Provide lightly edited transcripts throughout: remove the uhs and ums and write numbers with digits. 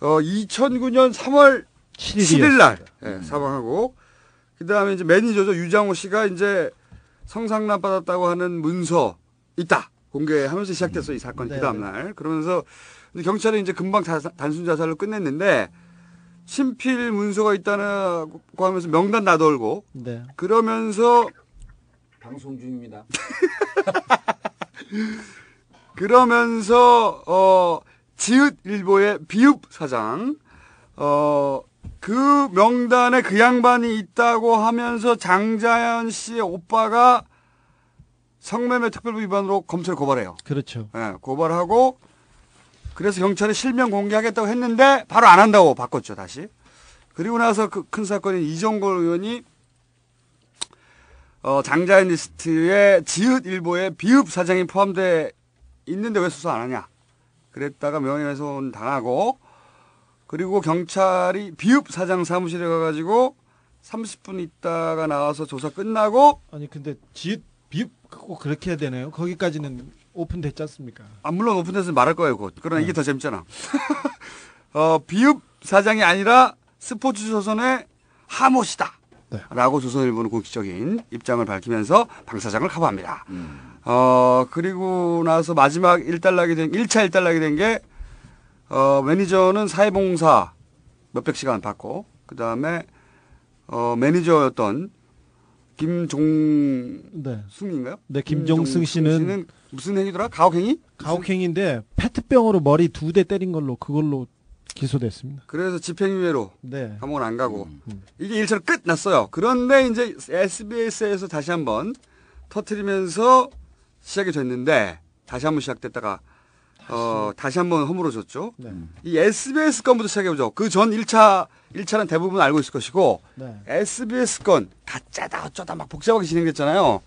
2009년 3월 7일 날 사망하고 그다음에 이제 매니저죠. 유장호 씨가 이제 성상납 받았다고 하는 문서 있다. 공개하면서 시작됐어, 이 사건이. 그 다음날. 그러면서 경찰이 이제 금방 단순 자살로 끝냈는데 친필 문서가 있다고 하면서 명단 놔돌고 그러면서 방송 중입니다. 그러면서 지읒일보의 비읍 사장 그 명단에 그 양반이 있다고 하면서 장자연 씨의 오빠가 성매매 특별법 위반으로 검찰에 고발해요. 그렇죠. 네, 고발하고 그래서 경찰이 실명 공개하겠다고 했는데 바로 안 한다고 바꿨죠, 다시. 그리고 나서 그 큰 사건인 이종걸 의원이 장자연 리스트에 지읒일보의 비읍 사장이 포함돼 있는데 왜 수사 안 하냐. 그랬다가 명예훼손 당하고 그리고 경찰이 비읍 사장 사무실에 가가지고 30분 있다가 나와서 조사 끝나고 아니 근데 지읒 비읍 꼭 그렇게 해야 되나요? 거기까지는 오픈됐지 않습니까? 물론 오픈돼서 말할 거예요, 곧. 그러나 이게 더 재밌잖아. 비읍 사장이 아니라 스포츠조선의 하모시다. 라고 조선일보는 공식적인 입장을 밝히면서 방 사장을 커버합니다. 그리고 나서 마지막 1차 일단락이 된 게, 매니저는 사회봉사 몇백 시간 받고, 그 다음에, 매니저였던 김종승인가요? 네, 김종승 씨는 무슨 행위더라? 가혹행위? 가혹행위인데 페트병으로 머리 2대 때린 걸로 그걸로 기소됐습니다. 그래서 집행유예로 감옥은 안 가고 이게 1차로 끝났어요. 그런데 이제 SBS에서 다시 한번 터트리면서 시작이 됐는데 다시 한번 시작됐다가 다시 한번 허물어졌죠. 이 SBS 건부터 시작해보죠. 그 전 1차는 대부분 알고 있을 것이고 SBS 건 가짜다 어쩌다 막 복잡하게 진행됐잖아요.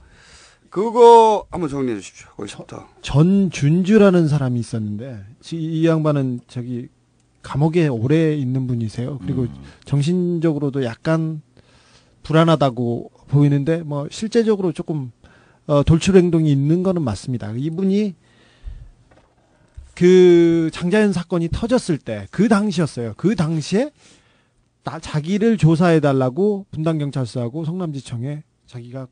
그거 한번 정리해 주십시오. 거기서부터. 전준주라는 사람이 있었는데 이 양반은 저기 감옥에 오래 있는 분이세요. 그리고 정신적으로도 약간 불안하다고 보이는데 뭐 실제적으로 조금 돌출 행동이 있는 거는 맞습니다. 이분이 그 장자연 사건이 터졌을 때 그 당시였어요. 그 당시에 자기를 조사해 달라고 분당경찰서하고 성남지청에 자기가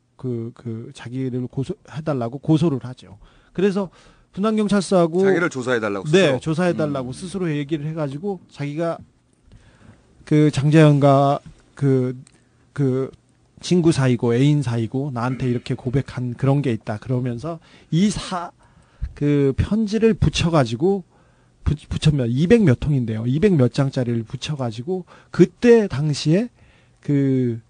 자기를 고소해 달라고 고소를 하죠. 그래서 분당경찰서하고 자기를 조사해 달라고 스스로. 네, 조사해 달라고 스스로 얘기를 해가지고 자기가 그 장자연과 그 친구 사이고 애인 사이고 나한테 이렇게 고백한 그런 게 있다. 그러면서 그 편지를 붙여가지고 붙여면 200 몇 통인데요. 200 몇 장짜리를 붙여가지고 그때 당시에 그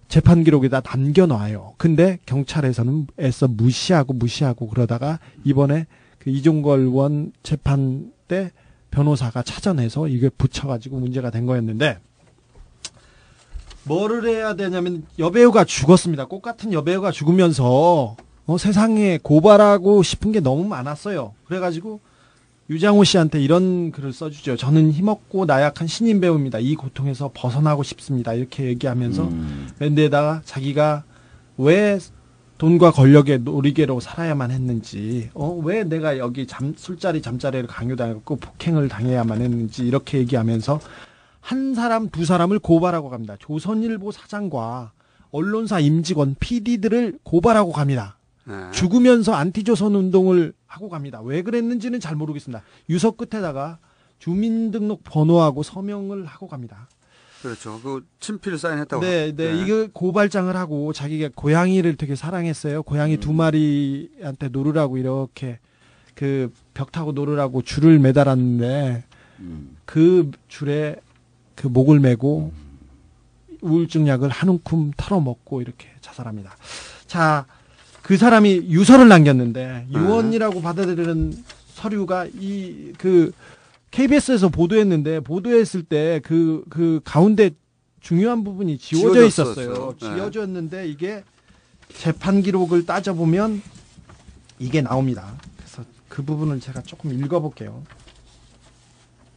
재판 기록에다 남겨놔요. 근데 경찰에서는 애써 무시하고 그러다가 이번에 그 이종걸 의원 재판 때 변호사가 찾아내서 이게 붙여가지고 문제가 된 거였는데 뭐를 해야 되냐면 여배우가 죽었습니다. 꽃 같은 여배우가 죽으면서 세상에 고발하고 싶은 게 너무 많았어요. 그래가지고 유장호 씨한테 이런 글을 써주죠. 저는 힘없고 나약한 신인 배우입니다. 이 고통에서 벗어나고 싶습니다. 이렇게 얘기하면서 랜드에다가 자기가 왜 돈과 권력의 놀이개로 살아야만 했는지, 왜 내가 여기 술자리 잠자리를 강요당했고 폭행을 당해야만 했는지 이렇게 얘기하면서 한 사람 두 사람을 고발하고 갑니다. 조선일보 사장과 언론사 임직원 PD들을 고발하고 갑니다. 죽으면서 안티조선 운동을 하고 갑니다. 왜 그랬는지는 잘 모르겠습니다. 유서 끝에다가 주민등록 번호하고 서명을 하고 갑니다. 그렇죠. 그 친필 사인했다고. 네. 이거 고발장을 하고 자기가 고양이를 되게 사랑했어요. 고양이 2마리한테 놀으라고 이렇게 그 벽 타고 놀으라고 줄을 매달았는데 그 줄에 그 목을 메고 우울증 약을 한 움큼 털어먹고 이렇게 자살합니다. 자, 그 사람이 유서를 남겼는데 유언이라고 받아들이는 서류가 KBS에서 보도했는데 보도했을 때 그 가운데 중요한 부분이 지워져 있었어요. 지워졌는데 이게 재판 기록을 따져보면 이게 나옵니다. 그래서 그 부분을 제가 조금 읽어볼게요.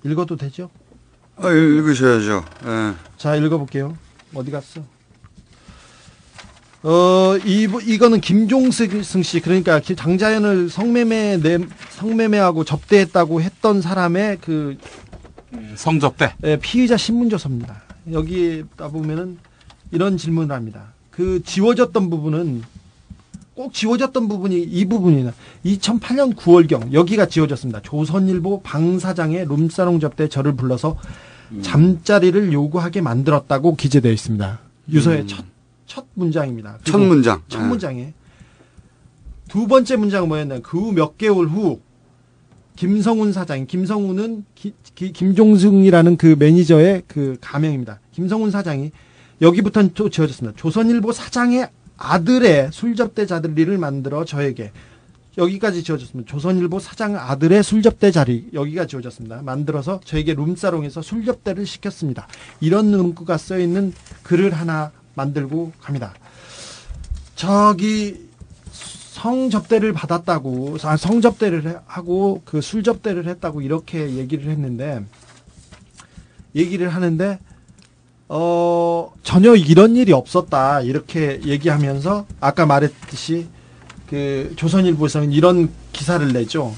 읽어도 되죠? 읽으셔야죠. 네. 자, 읽어볼게요. 어디 갔어? 이거는 김종승 씨, 그러니까 장자연을 성매매하고 접대했다고 했던 사람의 그 성접대. 예, 피의자 신문조서입니다. 여기다 보면은 이런 질문을 합니다. 그 지워졌던 부분은 꼭 지워졌던 부분이 이 부분이나 2008년 9월경 여기가 지워졌습니다. 조선일보 방 사장의 룸사롱 접대에 저를 불러서 잠자리를 요구하게 만들었다고 기재되어 있습니다. 유서의 첫 문장입니다. 첫 문장. 첫 문장에 두 번째 문장은 뭐였냐면 그 후 몇 개월 후 김성훈 사장, 김성훈은 김종승이라는 그 매니저의 그 가명입니다. 김성훈 사장이 여기부터는 또 지어졌습니다. 조선일보 사장의 아들의 술접대 자리를 만들어 저에게 여기까지 지어졌습니다. 조선일보 사장 아들의 술접대 자리 여기가 지어졌습니다. 만들어서 저에게 룸사롱에서 술접대를 시켰습니다. 이런 문구가 써 있는 글을 하나 만들고 갑니다. 저기 성접대를 받았다고, 성접대를 하고 그 술접대를 했다고 이렇게 얘기를 하는데 전혀 이런 일이 없었다 이렇게 얘기하면서 아까 말했듯이 그 조선일보에서는 이런 기사를 내죠.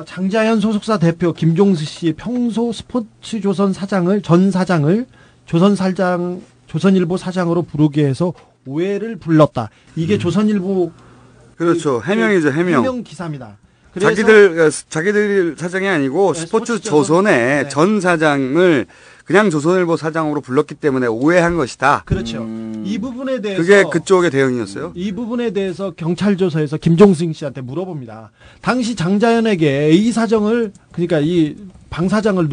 장자연 소속사 대표 김종수 씨 평소 스포츠조선 전 사장을 조선일보 사장으로 부르게 해서 오해를 불렀다. 이게 조선일보 그렇죠. 해명이죠. 해명 기사입니다. 자기들 사장이 아니고 네, 스포츠 조선의 네. 전 사장을 그냥 조선일보 사장으로 불렀기 때문에 오해한 것이다. 그렇죠. 이 부분에 대해서 그게 그쪽의 대응이었어요. 이 부분에 대해서 경찰 조사에서 김종승 씨한테 물어봅니다. 당시 장자연에게 A 사장을 그러니까 이 방 사장을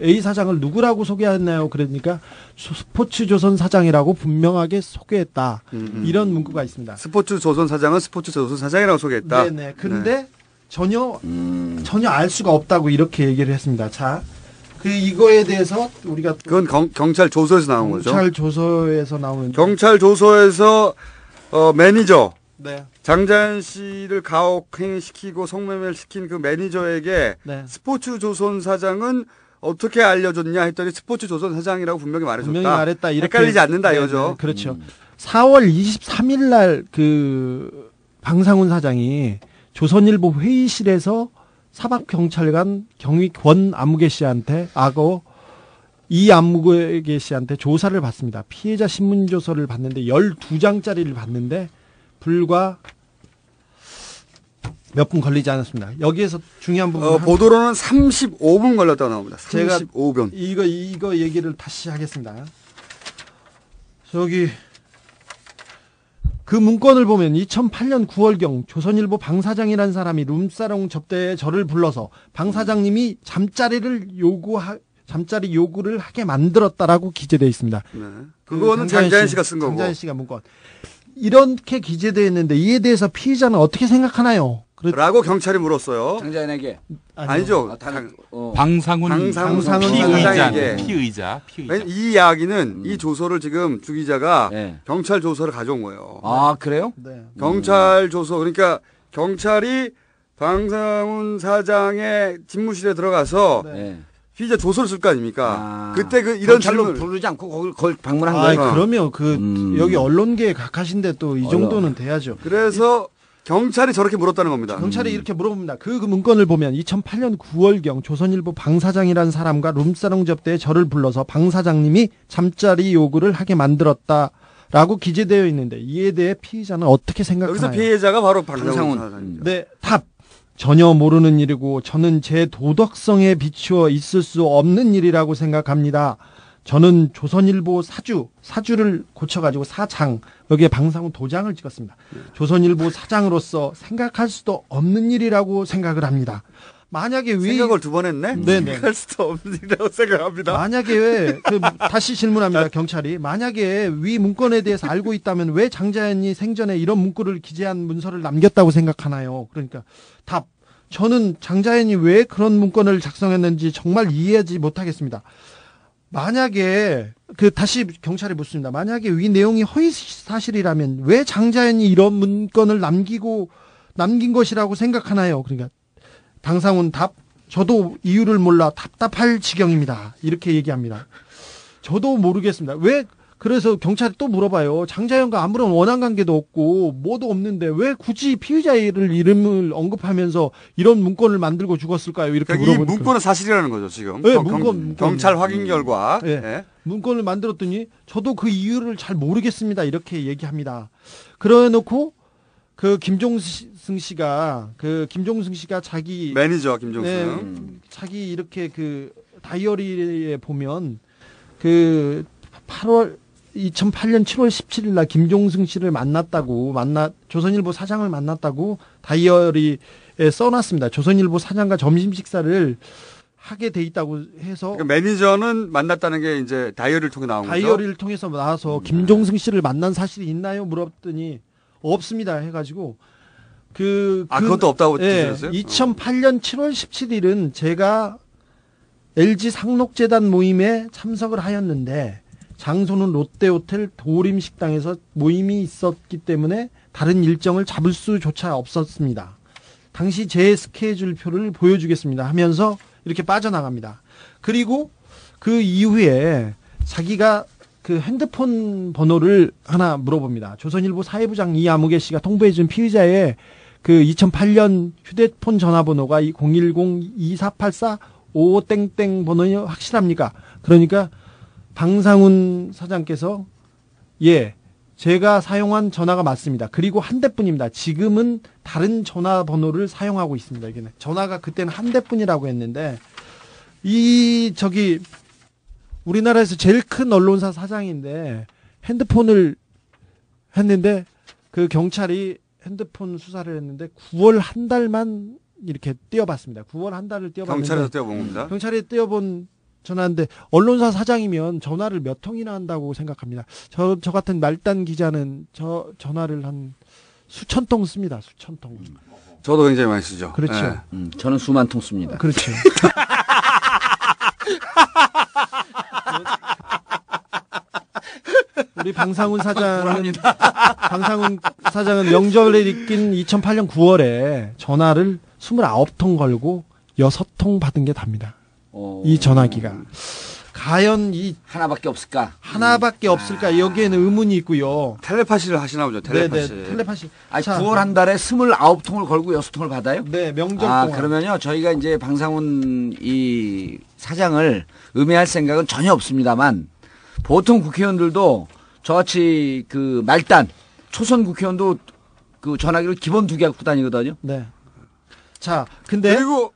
A 사장을 누구라고 소개했나요? 그러니까 스포츠 조선 사장이라고 분명하게 소개했다. 이런 문구가 있습니다. 스포츠 조선 사장은 스포츠 조선 사장이라고 소개했다. 네네. 근데 전혀 알 수가 없다고 이렇게 얘기를 했습니다. 자, 그 이거에 대해서 우리가 그건 경찰 조서에서 나온 거죠. 경찰 조서에서 나오는 경찰 조서에서 매니저 네. 장자연 씨를 가혹행위시키고 성매매를 시킨 그 매니저에게 네. 스포츠 조선 사장은 어떻게 알려줬냐 했더니 스포츠 조선 사장이라고 분명히 말해줬다. 분명히 말했다. 이렇게 헷갈리지 않는다 네, 이거죠. 네, 그렇죠. 4월 23일 날 그 방상훈 사장이 조선일보 회의실에서 사박경찰관 경위 권 안무개 씨한테 이 안무개 씨한테 조사를 받습니다. 피해자 신문조서를 받는데 12장짜리를 받는데 불과 몇 분 걸리지 않았습니다. 여기에서 중요한 부분 보도로는 35분 걸렸다고 나옵니다. 제가 35분. 이거 얘기를 다시 하겠습니다. 저기 그 문건을 보면 2008년 9월경 조선일보 방 사장이라는 사람이 룸사롱 접대에 저를 불러서 방 사장님이 잠자리 요구를 하게 만들었다라고 기재되어 있습니다. 네. 그거는 장자연 씨가 쓴 거고. 장자연 씨가 문건. 이렇게 기재되어 있는데 이에 대해서 피의자는 어떻게 생각하나요? 라고 경찰이 물었어요. 장자연에게 아니죠. 방상훈 사장에게. 피의자. 이 이야기는 이 조서를 지금 주 기자가 네. 경찰 조서를 가져온 거예요. 아 그래요? 네. 경찰 조서 그러니까 경찰이 방상훈 사장의 집무실에 들어가서 네. 피의자 조서를 쓸 거 아닙니까? 아, 그때 이런 경찰로 질문 부르지 않고 거기 방문한 아, 거예요. 그러면 여기 언론계에 각하신데 또 이 정도는 돼야죠. 그래서 경찰이 저렇게 물었다는 겁니다. 경찰이 이렇게 물어봅니다. 그 문건을 보면 2008년 9월경 조선일보 방 사장이라는 사람과 룸사롱 접대에 저를 불러서 방 사장님이 잠자리 요구를 하게 만들었다라고 기재되어 있는데 이에 대해 피의자는 어떻게 생각하나요? 여기서 피해자가 바로 방상훈 방상훈. 사장이죠. 네, 답. 전혀 모르는 일이고 저는 제 도덕성에 비추어 있을 수 없는 일이라고 생각합니다. 저는 조선일보 사주를 고쳐가지고 사장, 여기에 방상훈 도장을 찍었습니다. 조선일보 사장으로서 생각할 수도 없는 일이라고 생각을 합니다. 만약에 생각을 두 번 했네? 네네. 생각할 수도 없는 일이라고 생각합니다. 만약에 다시 질문합니다. 경찰이 만약에 위 문건에 대해서 알고 있다면 왜 장자연이 생전에 이런 문구를 기재한 문서를 남겼다고 생각하나요? 그러니까 답. 저는 장자연이 왜 그런 문건을 작성했는지 정말 이해하지 못하겠습니다. 만약에 다시 경찰이 묻습니다. 만약에 위 내용이 허위 사실이라면 왜 장자연이 이런 문건을 남긴 것이라고 생각하나요? 그러니까 방상훈 답. 저도 이유를 몰라 답답할 지경입니다. 이렇게 얘기합니다. 저도 모르겠습니다. 왜 그래서 경찰이 또 물어봐요. 장자연과 아무런 원한 관계도 없고 뭐도 없는데 왜 굳이 피의자의 이름을 언급하면서 이런 문건을 만들고 죽었을까요? 이렇게 그러니까 이 물어보니까. 문건은 사실이라는 거죠, 지금. 네, 문건. 경찰 확인 결과. 네. 예. 문건을 만들었더니 저도 그 이유를 잘 모르겠습니다. 이렇게 얘기합니다. 그래 놓고 그 김종승 씨가 자기 매니저 김종승. 네, 자기 이렇게 그 다이어리에 보면 그 2008년 7월 17일 날 김종승 씨를 조선일보 사장을 만났다고 다이어리에 써놨습니다. 조선일보 사장과 점심 식사를 하게 돼 있다고 해서 그러니까 매니저는 만났다는 게 이제 다이어리를 통해 나온 거죠. 다이어리를 통해서 나와서 김종승 씨를 만난 사실이 있나요? 물었더니 없습니다 해가지고 그것도 없다고 드셨어요? 2008년 7월 17일은 제가 LG 상록재단 모임에 참석을 하였는데 장소는 롯데호텔 도림식당에서 모임이 있었기 때문에 다른 일정을 잡을 수조차 없었습니다. 당시 제 스케줄표를 보여주겠습니다 하면서 이렇게 빠져나갑니다. 그리고 그 이후에 자기가 그 핸드폰 번호를 하나 물어봅니다. 조선일보 사회부장 이아무개 씨가 통보해준 피의자의 그 2008년 휴대폰 전화번호가 010-2484-55땡땡 번호 확실합니까? 그러니까 방상훈 사장께서 예, 제가 사용한 전화가 맞습니다. 그리고 한 대뿐입니다. 지금은 다른 전화번호를 사용하고 있습니다. 이게 전화가 그때는 한 대뿐이라고 했는데 우리나라에서 제일 큰 언론사 사장인데 핸드폰을 했는데 그 경찰이 핸드폰 수사를 했는데 9월 한 달만 이렇게 띄워봤습니다. 9월 한 달을 띄워봤는데 경찰에서 띄워본 겁니다. 경찰이 띄워본 전화인데 언론사 사장이면 전화를 몇 통이나 한다고 생각합니다. 저 같은 말단 기자는 저 전화를 한 수천 통 씁니다. 수천 통. 저도 굉장히 많이 쓰죠. 그렇죠. 네. 저는 수만 통 씁니다. 그렇죠. 우리 방상훈 사장은 명절에 이낀 2008년 9월에 전화를 29통 걸고 6통 받은 게 답니다. 이 전화기가. 과연 하나밖에 없을까? 하나밖에 없을까? 여기에는 의문이 있고요. 텔레파시를 하시나 보죠. 텔레파시. 네네, 텔레파시. 아니, 9월 한 달에 29통을 걸고 6통을 받아요? 네, 명절 동안. 그러면요, 저희가 이제 방상훈 이 사장을 음해할 생각은 전혀 없습니다만, 보통 국회의원들도 저같이 그 말단, 초선 국회의원도 그 전화기를 기본 2개 갖고 다니거든요. 네. 자, 근데. 그리고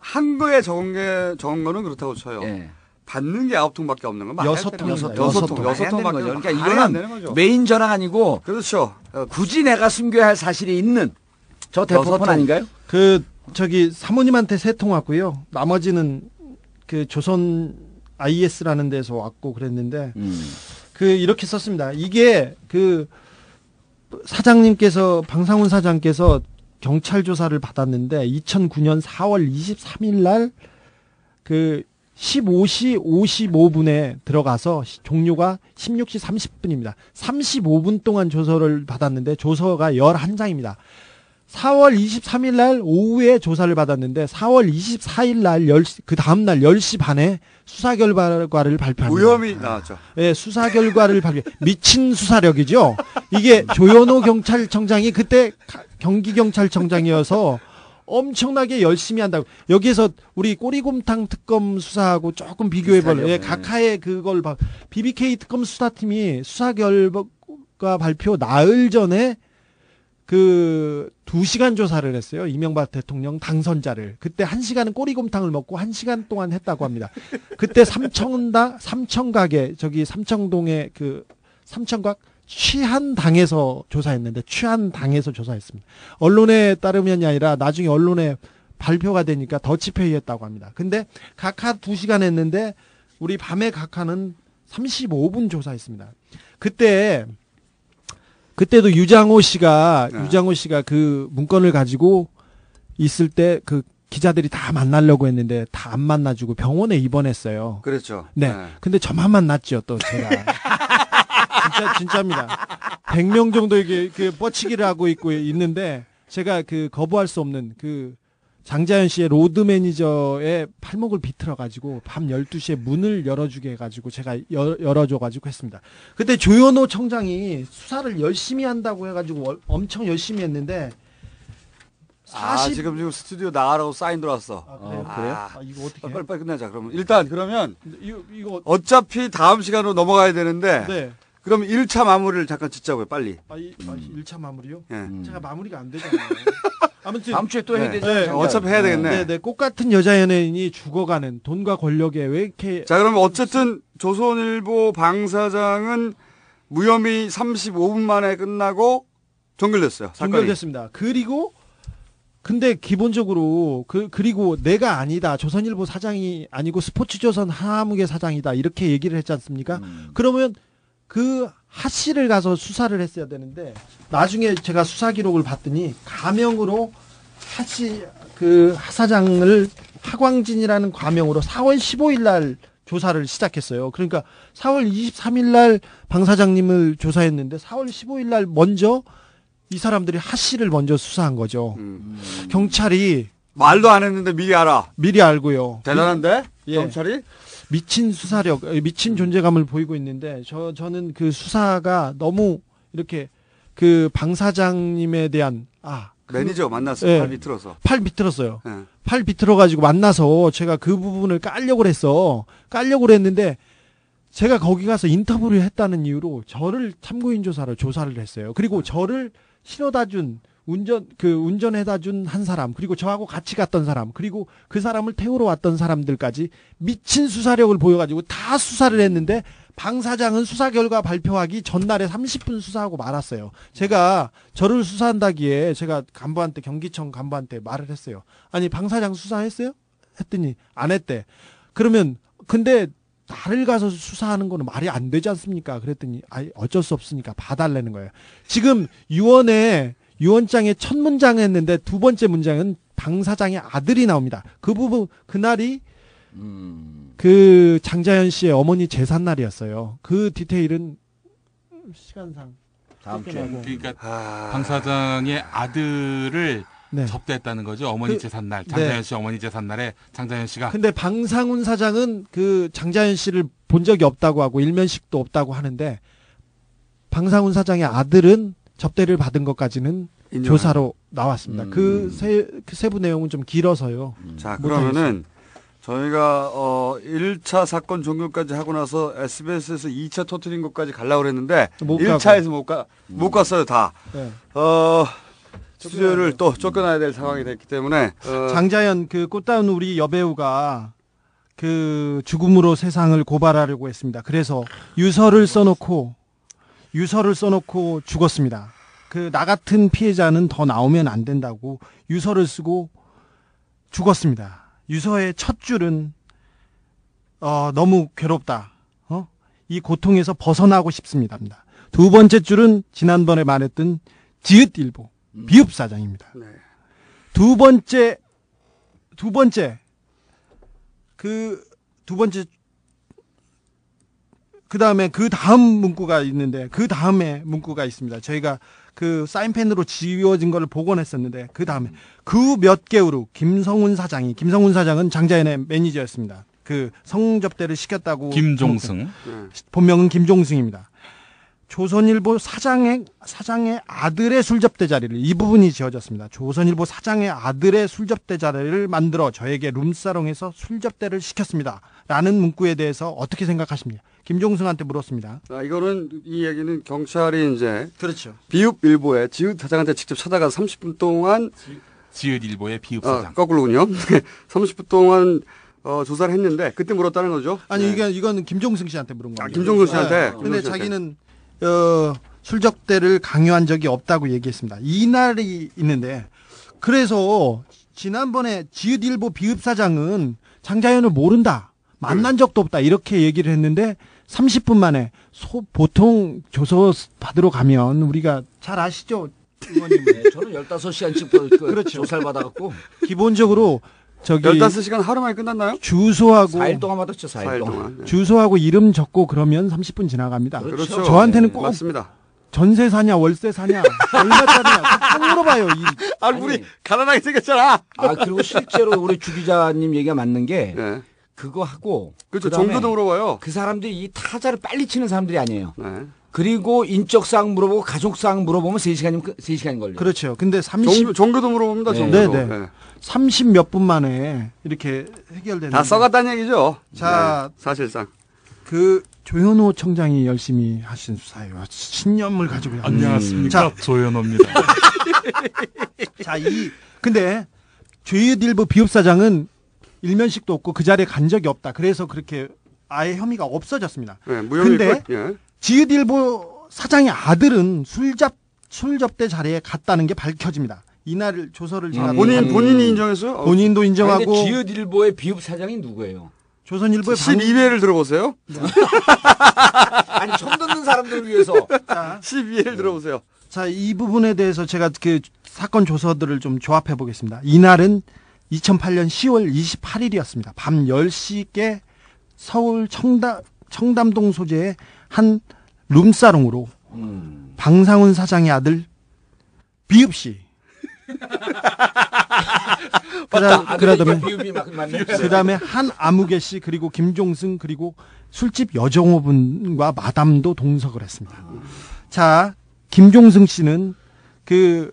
한 거에 적은 거는 그렇다고 쳐요. 예. 받는 게 9통밖에 없는 건 6통입니다. 6통밖에 거죠. 그러니까 안 되는 이거는 거죠. 메인 전화가 아니고 그렇죠. 굳이 내가 숨겨야 할 사실이 있는 저 대포폰 6통. 아닌가요? 사모님한테 3통 왔고요. 나머지는 그 조선 IS라는 데서 왔고 그랬는데 이렇게 썼습니다. 이게 방상훈 사장께서 경찰 조사를 받았는데 2009년 4월 23일 날 15시 55분에 들어가서 종료가 16시 30분입니다. 35분 동안 조서를 받았는데 조서가 11장입니다. 4월 23일 날 오후에 조사를 받았는데 4월 24일 날 그 다음 날 10시 반에 수사 결과를 발표합니다. 무혐의 나왔죠. 네, 수사 결과를 미친 수사력이죠. 이게 조현호 경찰청장이 그때 경기경찰청장이어서 엄청나게 열심히 한다고. 여기에서 우리 꼬리곰탕 특검 수사하고 조금 비교해볼래요. 예, 각하의 그걸 BBK 특검 수사팀이 수사 결과 발표 나흘 전에 2시간 조사를 했어요. 이명박 대통령 당선자를. 그때 1시간은 꼬리곰탕을 먹고 1시간 동안 했다고 합니다. 그때 삼청각에 삼청동의 삼청각 취한당에서 조사했는데 취한당에서 조사했습니다. 언론에 따르면이 아니라 나중에 언론에 발표가 되니까 더치페이했다고 합니다. 근데 각하 2시간 했는데 우리 밤에 각하는 35분 조사했습니다. 그때도 유장호 씨가 그 문건을 가지고 있을 때 기자들이 다 만나려고 했는데 다 안 만나주고 병원에 입원했어요. 그렇죠. 네. 근데 저만 만났죠, 또 제가. 진짜입니다. 100명 정도 이게 뻗치기를 하고 있는데 제가 거부할 수 없는 장자연 씨의 로드 매니저의 팔목을 비틀어가지고 밤 12시에 문을 열어주게 해가지고 제가 열어줘가지고 했습니다. 그때 조현호 청장이 수사를 열심히 한다고 해가지고 엄청 열심히 했는데 지금 스튜디오 나가라고 사인 들어왔어. 그래요? 이거 어떻게 해요? 빨리 끝내자. 그러면 일단 그러면 이거 어차피 다음 시간으로 넘어가야 되는데 네. 그럼 1차 마무리를 잠깐 짓자고요. 빨리. 1차 마무리요? 예. 제가 마무리가 안 되잖아요. 아무튼 다음 주에 또 해야 네. 되죠. 네. 어차피 해야 되겠네. 네, 꽃 같은 여자 연예인이 죽어가는 돈과 권력에 왜 이렇게 자, 그러면 어쨌든 조선일보 방사장은 무혐의 35분 만에 끝나고 종결됐어요. 사건이. 종결됐습니다. 그리고 근데 기본적으로 그리고 내가 아니다. 조선일보 사장이 아니고 스포츠조선 하나무게 사장이다. 이렇게 얘기를 했지 않습니까? 그러면 그 하 씨를 가서 수사를 했어야 되는데 나중에 제가 수사 기록을 봤더니 가명으로 하 사장을 하광진이라는 과명으로 4월 15일 날 조사를 시작했어요. 그러니까 4월 23일 날 방 사장님을 조사했는데 4월 15일 날 먼저 이 사람들이 하 씨를 먼저 수사한 거죠. 경찰이 말도 안 했는데 미리 알아. 미리 알고요. 대단한데? 예. 경찰이? 미친 수사력, 미친 존재감을 보이고 있는데 저는 그 수사가 너무 이렇게 그 방 사장님에 대한 매니저 만났어요. 예. 팔 비틀어서. 팔 비틀었어요. 예. 팔 비틀어가지고 만나서 제가 그 부분을 깔려고 했는데 제가 거기 가서 인터뷰를 했다는 이유로 저를 참고인 조사를 했어요. 그리고 저를 실어다 준 운전해다 준 한 사람, 그리고 저하고 같이 갔던 사람, 그리고 그 사람을 태우러 왔던 사람들까지 미친 수사력을 보여가지고 다 수사를 했는데 방 사장은 수사 결과 발표하기 전날에 30분 수사하고 말았어요. 제가 저를 수사한다기에 제가 경기청 간부한테 말을 했어요. 아니, 방 사장 수사했어요? 했더니 안 했대. 그러면 근데 나를 가서 수사하는 거는 말이 안 되지 않습니까? 그랬더니 어쩔 수 없으니까 봐달라는 거예요. 지금 유언장에 첫 문장 했는데 두 번째 문장은 방 사장의 아들이 나옵니다. 그 부분 그날이 그 장자연 씨의 어머니 제삿 날이었어요. 그 디테일은 시간상 다음 주에. 그러니까 방 사장의 아들을 네. 접대했다는 거죠. 어머니 제삿날, 장자연 씨 어머니 제삿날에 장자연 씨가. 근데 방상훈 사장은 그 장자연 씨를 본 적이 없다고 하고 일면식도 없다고 하는데 방상훈 사장의 아들은 접대를 받은 것까지는 조사로 나왔습니다. 그 세부 내용은 좀 길어서요. 자, 그러면은 저희가 1차 사건 종결까지 하고 나서 SBS에서 2차 터트린 것까지 가려고 그랬는데 1차에서 못 갔어요, 다. 네. 스튜디오를 또 쫓겨나야 될 상황이 됐기 때문에 장자연 그 꽃다운 우리 여배우가 그 죽음으로 세상을 고발하려고 했습니다. 그래서 유서를 써놓고 죽었습니다. 그 나 같은 피해자는 더 나오면 안 된다고 유서를 쓰고 죽었습니다. 유서의 첫 줄은 너무 괴롭다. 이 고통에서 벗어나고 싶습니다. 두 번째 줄은 지난번에 말했던 지읒일보 비읍사장입니다. 네. 두 번째 그다음에 그 다음 문구가 있는데 그 다음에 문구가 있습니다. 저희가 그 사인펜으로 지워진 걸 복원했었는데 그 다음에 그 몇 개월 후 김성훈 사장은 장자연의 매니저였습니다. 그 성접대를 시켰다고. 김종승. 본명은 김종승입니다. 조선일보 사장의 아들의 술접대 자리를, 이 부분이 지어졌습니다. 조선일보 사장의 아들의 술접대 자리를 만들어 저에게 룸사롱에서 술접대를 시켰습니다. 라는 문구에 대해서 어떻게 생각하십니까? 김종승한테 물었습니다. 이 얘기는 경찰이 이제 그렇죠. 비읍일보에 지읒 사장한테 직접 찾아가서 30분 동안 지읒일보의 비읍사장. 거꾸로군요. 30분 동안 조사를 했는데 그때 물었다는 거죠. 아니 이거는 김종승 씨한테 물은 겁니다. 김종승 씨한테. 근데 자기는 술접대를 강요한 적이 없다고 얘기했습니다. 이날이 있는데, 그래서 지난번에 지읒일보 비읍사장은 장자연을 모른다, 만난 적도 없다, 이렇게 얘기를 했는데 30분 만에 보통 조서 받으러 가면 우리가 잘 아시죠? 의원님. 네, 저는 15시간씩 그렇죠. 조사를 받아갖고 기본적으로 15시간 하루 만에 끝났나요? 주소하고 4일 동안 받았죠. 4일 동안. 네. 주소하고 이름 적고 그러면 30분 지나갑니다. 그렇죠. 저한테는 꼭 맞습니다. 전세 사냐 월세 사냐 얼마짜리냐 딱 물어봐요. 얼굴이 아니. 가난하게 생겼잖아. 아, 그리고 실제로 우리 주 기자님 얘기가 맞는 게 네. 그거 하고 그렇죠. 그다음에 종교도 물어봐요. 그 사람들이 이 타자를 빨리 치는 사람들이 아니에요. 네. 그리고 인적사항 물어보고 가족사항 물어보면 3시간이면 3시간 걸려요. 그렇죠. 근데 30 종교도 물어봅니다. 네. 종교도. 네, 네. 30 몇 분 만에 이렇게 해결되는. 다 써갔다는 얘기죠. 자, 네, 사실상. 그 조현호 청장이 열심히 하신 수사예요. 신념을 가지고. 안녕하십니까. 조현호입니다. 자, 근데 조현일보 비읍사장은 일면식도 없고 그 자리에 간 적이 없다. 그래서 그렇게 아예 혐의가 없어졌습니다. 네, 무혐의 근데 끝. 예. 지읒일보 사장의 아들은 술 접대 자리에 갔다는 게 밝혀집니다. 이날 조서를 제가 본인이 인정했어요? 본인도 근데 인정하고 지읒일보의 비읍 사장이 누구예요? 조선일보의 12회를 들어보세요. 아니 처음 듣는 사람들을 위해서. 자, 12회를 들어보세요. 자, 이 부분에 대해서 제가 그 사건 조서들을 좀 조합해 보겠습니다. 이날은 2008년 10월 28일이었습니다. 밤 10시께 서울 청담동 소재의 한 룸사롱으로 방상훈 사장의 아들 비읍씨 그다음에 한 아무개 씨 그리고 김종승 그리고 술집 여정호분과 마담도 동석을 했습니다. 자, 김종승 씨는 그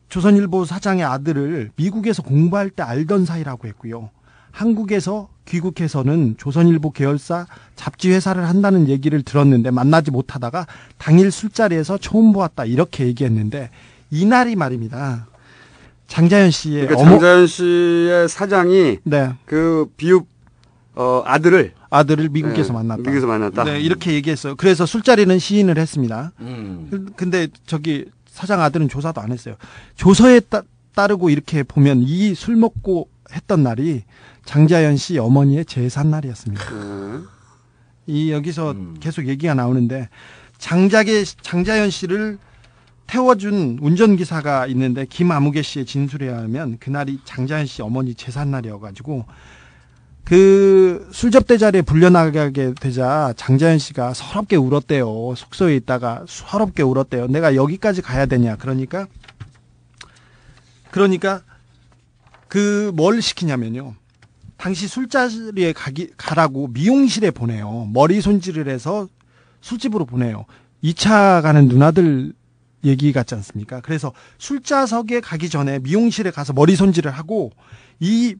조선일보 사장의 아들을 미국에서 공부할 때 알던 사이라고 했고요. 한국에서 귀국해서는 조선일보 계열사 잡지 회사를 한다는 얘기를 들었는데 만나지 못하다가 당일 술자리에서 처음 보았다 이렇게 얘기했는데 이날이 말입니다. 장자연 씨의 그러니까 장자연 씨의 사장이 네. 그 비읍 아들을 미국에서 만났다. 미국에서 만났다. 네, 이렇게 얘기했어요. 그래서 술자리는 시인을 했습니다. 근데 저기 사장 아들은 조사도 안 했어요. 조서에 따르고 이렇게 보면 이 술 먹고 했던 날이 장자연 씨 어머니의 제삿날이었습니다. 이 여기서 계속 얘기가 나오는데 장자연 씨를 태워준 운전기사가 있는데 김아무개 씨의 진술에 의하면 그날이 장자연 씨 어머니 제삿날이어가지고 그 술접대 자리에 불려나가게 되자 장자연 씨가 서럽게 울었대요. 숙소에 있다가 서럽게 울었대요. 내가 여기까지 가야 되냐. 그러니까 그 뭘 시키냐면요. 당시 술자리에 가라고 미용실에 보내요. 머리 손질을 해서 술집으로 보내요. 2차 가는 누나들 얘기 같지 않습니까? 그래서 술자석에 가기 전에 미용실에 가서 머리 손질을 하고 이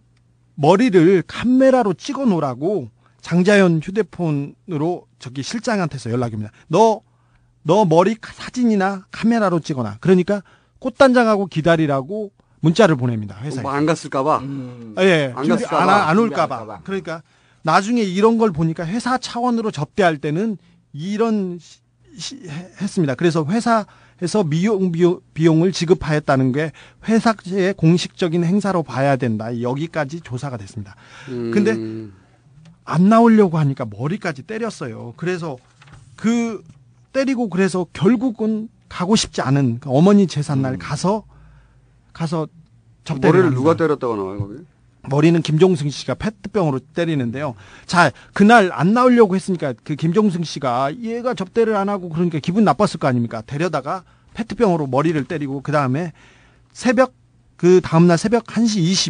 머리를 카메라로 찍어 놓으라고 장자연 휴대폰으로 저기 실장한테서 연락이 옵니다. 너 머리 사진이나 카메라로 찍어놔. 그러니까 꽃단장하고 기다리라고 문자를 보냅니다. 회사에. 뭐 안 갔을까봐. 예, 안 갔을까봐. 안 올까봐. 그러니까 나중에 이런 걸 보니까 회사 차원으로 접대할 때는 이런 했습니다. 그래서 회사에서 비용을 지급하였다는 게 회사의 공식적인 행사로 봐야 된다. 여기까지 조사가 됐습니다. 근데 안 나오려고 하니까 머리까지 때렸어요. 그래서 때리고 그래서 결국은 가고 싶지 않은 어머니 제삿날 가서 접대를 머리를 합니다. 누가 때렸다고 나와요 거기? 머리는 김종승 씨가 페트병으로 때리는데요. 자, 그날 안 나오려고 했으니까 그 김종승 씨가 얘가 접대를 안 하고 그러니까 기분 나빴을 거 아닙니까? 데려다가 페트병으로 머리를 때리고 그 다음날 새벽 1시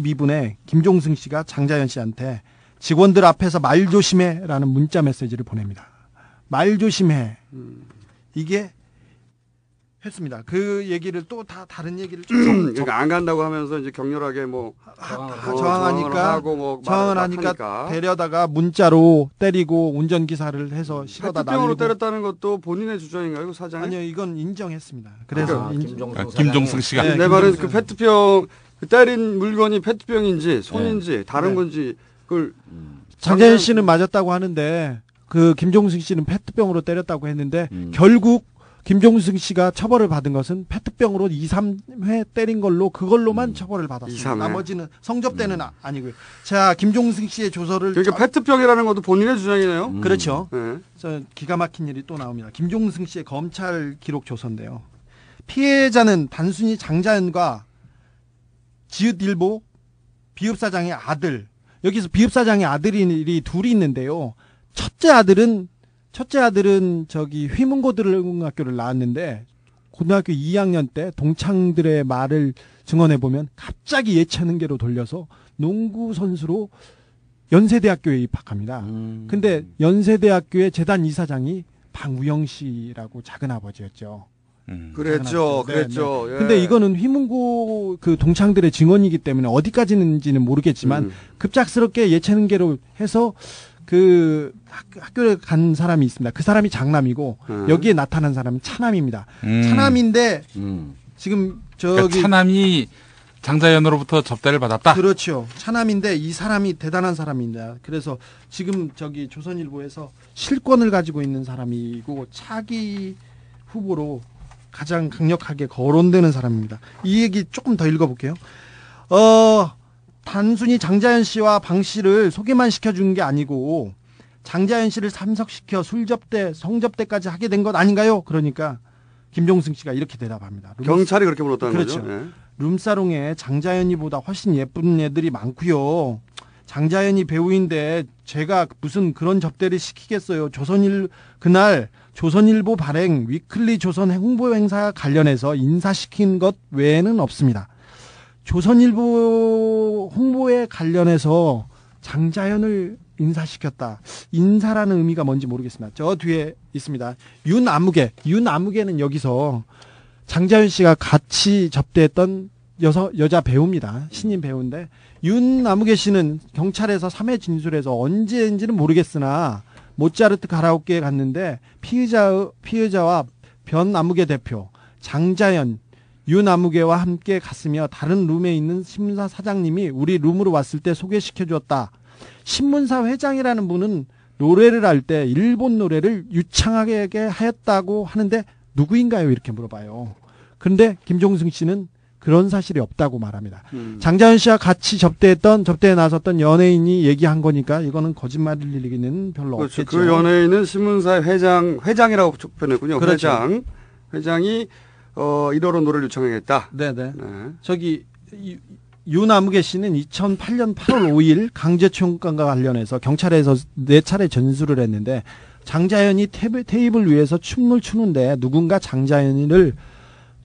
22분에 김종승 씨가 장자연 씨한테 직원들 앞에서 말 조심해라는 문자 메시지를 보냅니다. 말 조심해. 이게 했습니다. 그 얘기를 또 다른 얘기를 그러니까 안 간다고 하면서 이제 격렬하게 뭐 저항하니까 저항을 하니까 데려다가 문자로 때리고 운전기사를 해서 실어다 페트병으로 날리고. 때렸다는 것도 본인의 주장인가요, 이거 사장이? 아니요, 이건 인정했습니다. 그래서 김종승 씨가 네, 내 말은 김종승. 그 페트병 그 때린 물건이 페트병인지 손인지 다른 네. 건지 그걸 장자연 씨는 맞았다고 하는데 그 김종승 씨는 페트병으로 때렸다고 했는데 결국 김종승 씨가 처벌을 받은 것은 페트병으로 2, 3회 때린 걸로 그걸로만 처벌을 받았습니다. 2, 3회. 나머지는 성접대는 아니고요. 자, 김종승 씨의 조서를 그러니까 페트병이라는 것도 본인의 주장이네요. 그렇죠. 네. 저 기가 막힌 일이 또 나옵니다. 김종승 씨의 검찰 기록 조서인데요. 피해자는 단순히 장자연과 지읒일보 비읍사장의 아들, 여기서 비읍사장의 아들이 둘이 있는데요. 첫째 아들은 첫째 아들은 저기 휘문고등학교를 나왔는데 고등학교 2학년 때 동창들의 말을 증언해 보면 갑자기 예체능계로 돌려서 농구 선수로 연세대학교에 입학합니다. 근데 연세대학교의 재단 이사장이 방우영 씨라고 작은 아버지였죠. 그랬죠. 네, 그랬죠. 네. 예. 근데 이거는 휘문고 그 동창들의 증언이기 때문에 어디까지는지는 모르겠지만 급작스럽게 예체능계로 해서 그 학교에 간 사람이 있습니다. 그 사람이 장남이고 여기에 나타난 사람은 차남입니다. 차남인데 지금 그러니까 저기 차남이 장자연으로부터 접대를 받았다. 그렇죠. 차남인데 이 사람이 대단한 사람입니다. 그래서 지금 저기 조선일보에서 실권을 가지고 있는 사람이고 차기 후보로 가장 강력하게 거론되는 사람입니다. 이 얘기 조금 더 읽어볼게요. 단순히 장자연 씨와 방 씨를 소개만 시켜준 게 아니고 장자연 씨를 참석시켜 술접대, 성접대까지 하게 된 것 아닌가요? 그러니까 김종승 씨가 이렇게 대답합니다. 경찰이 그렇게 물었다는 그렇죠. 거죠. 예. 룸사롱에 장자연이보다 훨씬 예쁜 애들이 많고요. 장자연이 배우인데 제가 무슨 그런 접대를 시키겠어요. 그날 조선일보 발행 위클리 조선 홍보 행사 관련해서 인사시킨 것 외에는 없습니다. 조선일보 홍보에 관련해서 장자연을 인사시켰다. 인사라는 의미가 뭔지 모르겠습니다. 저 뒤에 있습니다. 윤아무개는 여기서 장자연 씨가 같이 접대했던 여자 배우입니다. 신인 배우인데 윤아무개 씨는 경찰에서 3회 진술해서 언제인지는 모르겠으나 모차르트 가라오케에 갔는데 피의자와 변아무개 대표, 장자연, 윤아무개와 함께 갔으며 다른 룸에 있는 신문사 사장님이 우리 룸으로 왔을 때 소개시켜주었다. 신문사 회장이라는 분은 노래를 할 때 일본 노래를 유창하게 하였다고 하는데 누구인가요? 이렇게 물어봐요. 그런데 김종승 씨는 그런 사실이 없다고 말합니다. 장자연 씨와 같이 접대에 나섰던 연예인이 얘기한 거니까 이거는 거짓말일 리는 별로 그렇죠. 없겠죠. 그 연예인은 신문사의 회장이라고 표현했군요. 그렇죠. 회장이 1호로 노래를 요청하겠다. 네네. 네. 저기 윤아무개 씨는 2008년 8월 5일 강제추행과 관련해서 경찰에서 4차례 전수를 했는데 장자연이 테이블 위에서 춤을 추는데 누군가 장자연을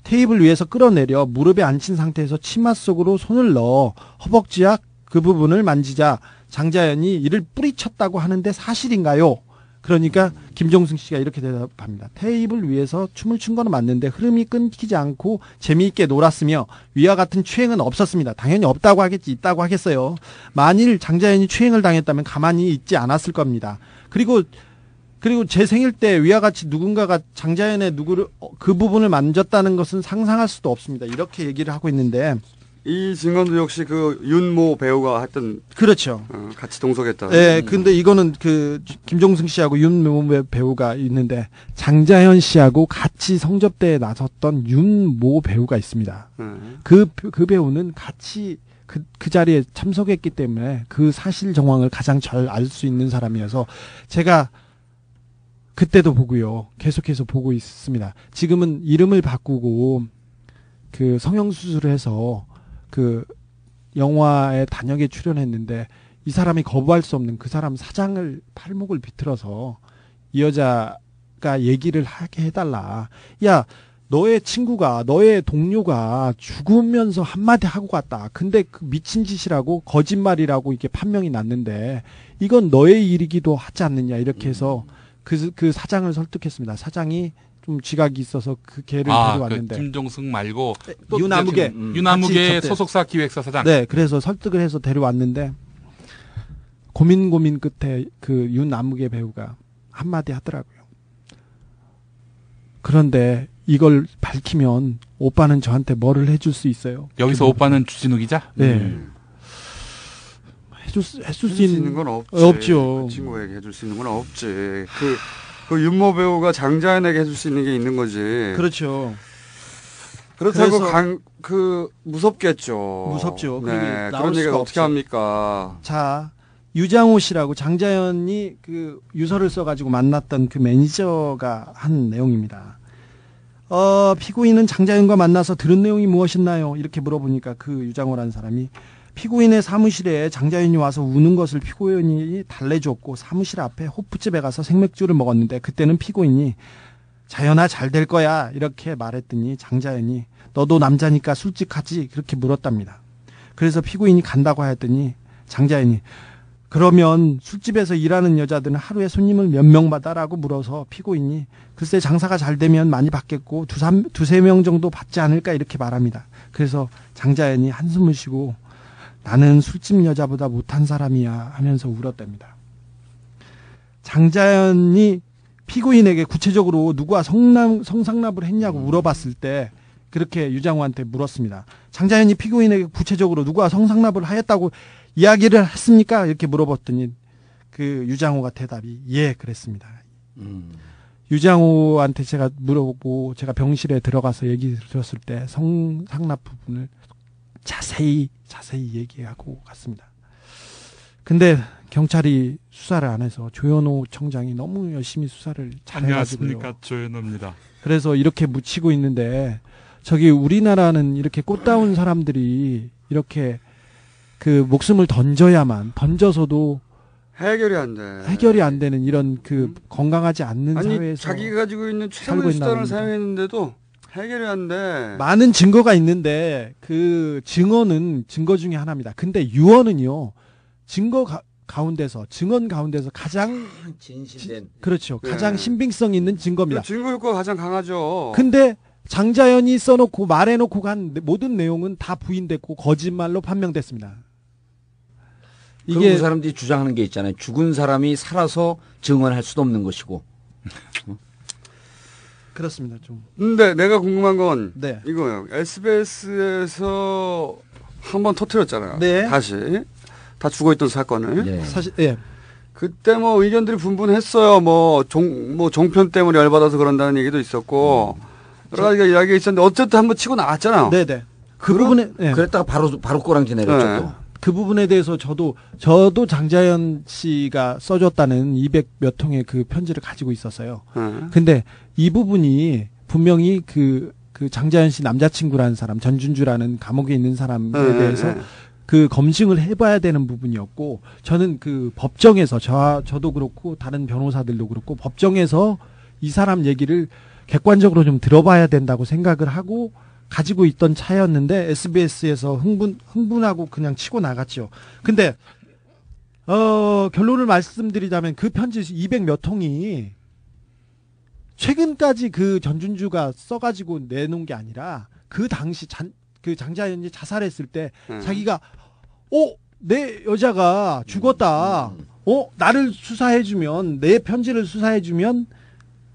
테이블 위에서 끌어내려 무릎에 앉힌 상태에서 치마 속으로 손을 넣어 허벅지와 그 부분을 만지자 장자연이 이를 뿌리쳤다고 하는데 사실인가요? 그러니까 김종승 씨가 이렇게 대답합니다. 테이블 위에서 춤을 춘 건 맞는데 흐름이 끊기지 않고 재미있게 놀았으며 위와 같은 추행은 없었습니다. 당연히 없다고 하겠지 있다고 하겠어요. 만일 장자연이 추행을 당했다면 가만히 있지 않았을 겁니다. 그리고 제 생일 때 위와 같이 누군가가 장자연의 그 부분을 만졌다는 것은 상상할 수도 없습니다. 이렇게 얘기를 하고 있는데 이 증언도 역시 그 윤모 배우가 했던 그렇죠. 같이 동석했다. 네, 근데 이거는 그 김종승 씨하고 윤모 배우가 있는데 장자연 씨하고 같이 성접대에 나섰던 윤모 배우가 있습니다. 그 배우는 같이 그 자리에 참석했기 때문에 그 사실 정황을 가장 잘 알 수 있는 사람이어서 제가 그때도 보고요. 계속해서 보고 있습니다. 지금은 이름을 바꾸고 그 성형수술을 해서 그 영화에 단역에 출연했는데 이 사람이 거부할 수 없는 그 사람 사장을 팔목을 비틀어서 이 여자가 얘기를 하게 해달라. 야, 너의 친구가 너의 동료가 죽으면서 한마디 하고 갔다. 근데 그 미친 짓이라고 거짓말이라고 이렇게 판명이 났는데 이건 너의 일이기도 하지 않느냐 이렇게 해서 그 사장을 설득했습니다. 사장이 좀 지각이 있어서 그 걔를 데려왔는데. 그 김종승 말고 또 윤아무개. 윤아무개 소속사 기획사 사장. 네, 그래서 설득을 해서 데려왔는데 고민 끝에 그 윤아무개 배우가 한마디 하더라고요. 그런데 이걸 밝히면 오빠는 저한테 뭐를 해줄 수 있어요? 여기서 오빠는 주진우 기자? 네. 해줄 수 있는 건 없지. 없죠. 그 친구에게 해줄 수 있는 건 없지. 그 윤모 배우가 장자연에게 해줄 수 있는 게 있는 거지. 그렇죠. 그렇다고 무섭겠죠. 무섭죠. 네. 나올 그런 얘기를 수가 어떻게 없죠. 합니까? 자, 유장호 씨라고 장자연이 그 유서를 써가지고 만났던 그 매니저가 한 내용입니다. 피고인은 장자연과 만나서 들은 내용이 무엇이나요? 이렇게 물어보니까 그 유장호라는 사람이 피고인의 사무실에 장자연이 와서 우는 것을 피고인이 달래줬고 사무실 앞에 호프집에 가서 생맥주를 먹었는데 그때는 피고인이 자연아 잘 될 거야 이렇게 말했더니 장자연이 너도 남자니까 술집 가지 그렇게 물었답니다. 그래서 피고인이 간다고 하였더니 장자연이 그러면 술집에서 일하는 여자들은 하루에 손님을 몇 명 받아라고 물어서 피고인이 글쎄 장사가 잘 되면 많이 받겠고 두세 명 정도 받지 않을까 이렇게 말합니다. 그래서 장자연이 한숨을 쉬고 나는 술집 여자보다 못한 사람이야 하면서 울었답니다. 장자연이 피고인에게 구체적으로 누가 성상납을 했냐고 물어봤을 때 그렇게 유장호한테 물었습니다. 장자연이 피고인에게 구체적으로 누가 성상납을 하였다고 이야기를 했습니까? 이렇게 물어봤더니 그 유장호가 대답이 예 그랬습니다. 유장호한테 제가 물어보고 제가 병실에 들어가서 얘기 들었을 때 성상납 부분을 자세히 얘기하고 갔습니다. 근데 경찰이 수사를 안 해서 조현호 청장이 너무 열심히 수사를 잘해가지고요. 안녕하십니까, 조현호입니다. 그래서 이렇게 묻히고 있는데 저기 우리나라는 이렇게 꽃다운 사람들이 이렇게 그 목숨을 던져서도 해결이 안 돼. 해결이 안 되는 이런 그 건강하지 않는 아니 사회에서 자기가 가지고 있는 살고 최고의 수단을 있나 사용했는데도 해결이 안 돼. 많은 증거가 있는데 그 증언은 증거 중에 하나입니다. 근데 유언은요 증거 가운데서 증언 가운데서 가장 진실된 그렇죠. 네. 가장 신빙성 있는 증거입니다. 증거 효과가 가장 강하죠. 근데 장자연이 써놓고 말해놓고 간 모든 내용은 다 부인됐고 거짓말로 판명됐습니다. 그리고 그 사람들이 주장하는 게 있잖아요. 죽은 사람이 살아서 증언할 수도 없는 것이고. 그렇습니다. 좀. 근데 내가 궁금한 건 네. 이거예요. SBS에서 한번 터뜨렸잖아요. 네. 다시 다 죽어있던 사건을. 네. 사실 예. 그때 뭐 의견들이 분분했어요. 뭐 종편 때문에 열받아서 그런다는 얘기도 있었고 여러 가지가 이야기가 있었는데 어쨌든 한번 치고 나왔잖아요. 네네. 그 부분에 예. 그랬다가 바로 꼬랑지 내렸죠. 네. 또. 그 부분에 대해서 저도 장자연 씨가 써줬다는 200몇 통의 그 편지를 가지고 있었어요. 네. 근데 이 부분이 분명히 그 장자연 씨 남자친구라는 사람, 전준주라는 감옥에 있는 사람에 대해서 그 검증을 해봐야 되는 부분이었고, 저는 그 법정에서 저도 그렇고 다른 변호사들도 그렇고 법정에서 이 사람 얘기를 객관적으로 좀 들어봐야 된다고 생각을 하고 가지고 있던 차였는데 SBS에서 흥분하고 그냥 치고 나갔죠. 근데 결론을 말씀드리자면 그 편지 200몇 통이 최근까지 그 전준주가 써가지고 내놓은 게 아니라 그 당시 그 장자연이 자살했을 때 자기가 내 여자가 죽었다. 나를 수사해주면 내 편지를 수사해주면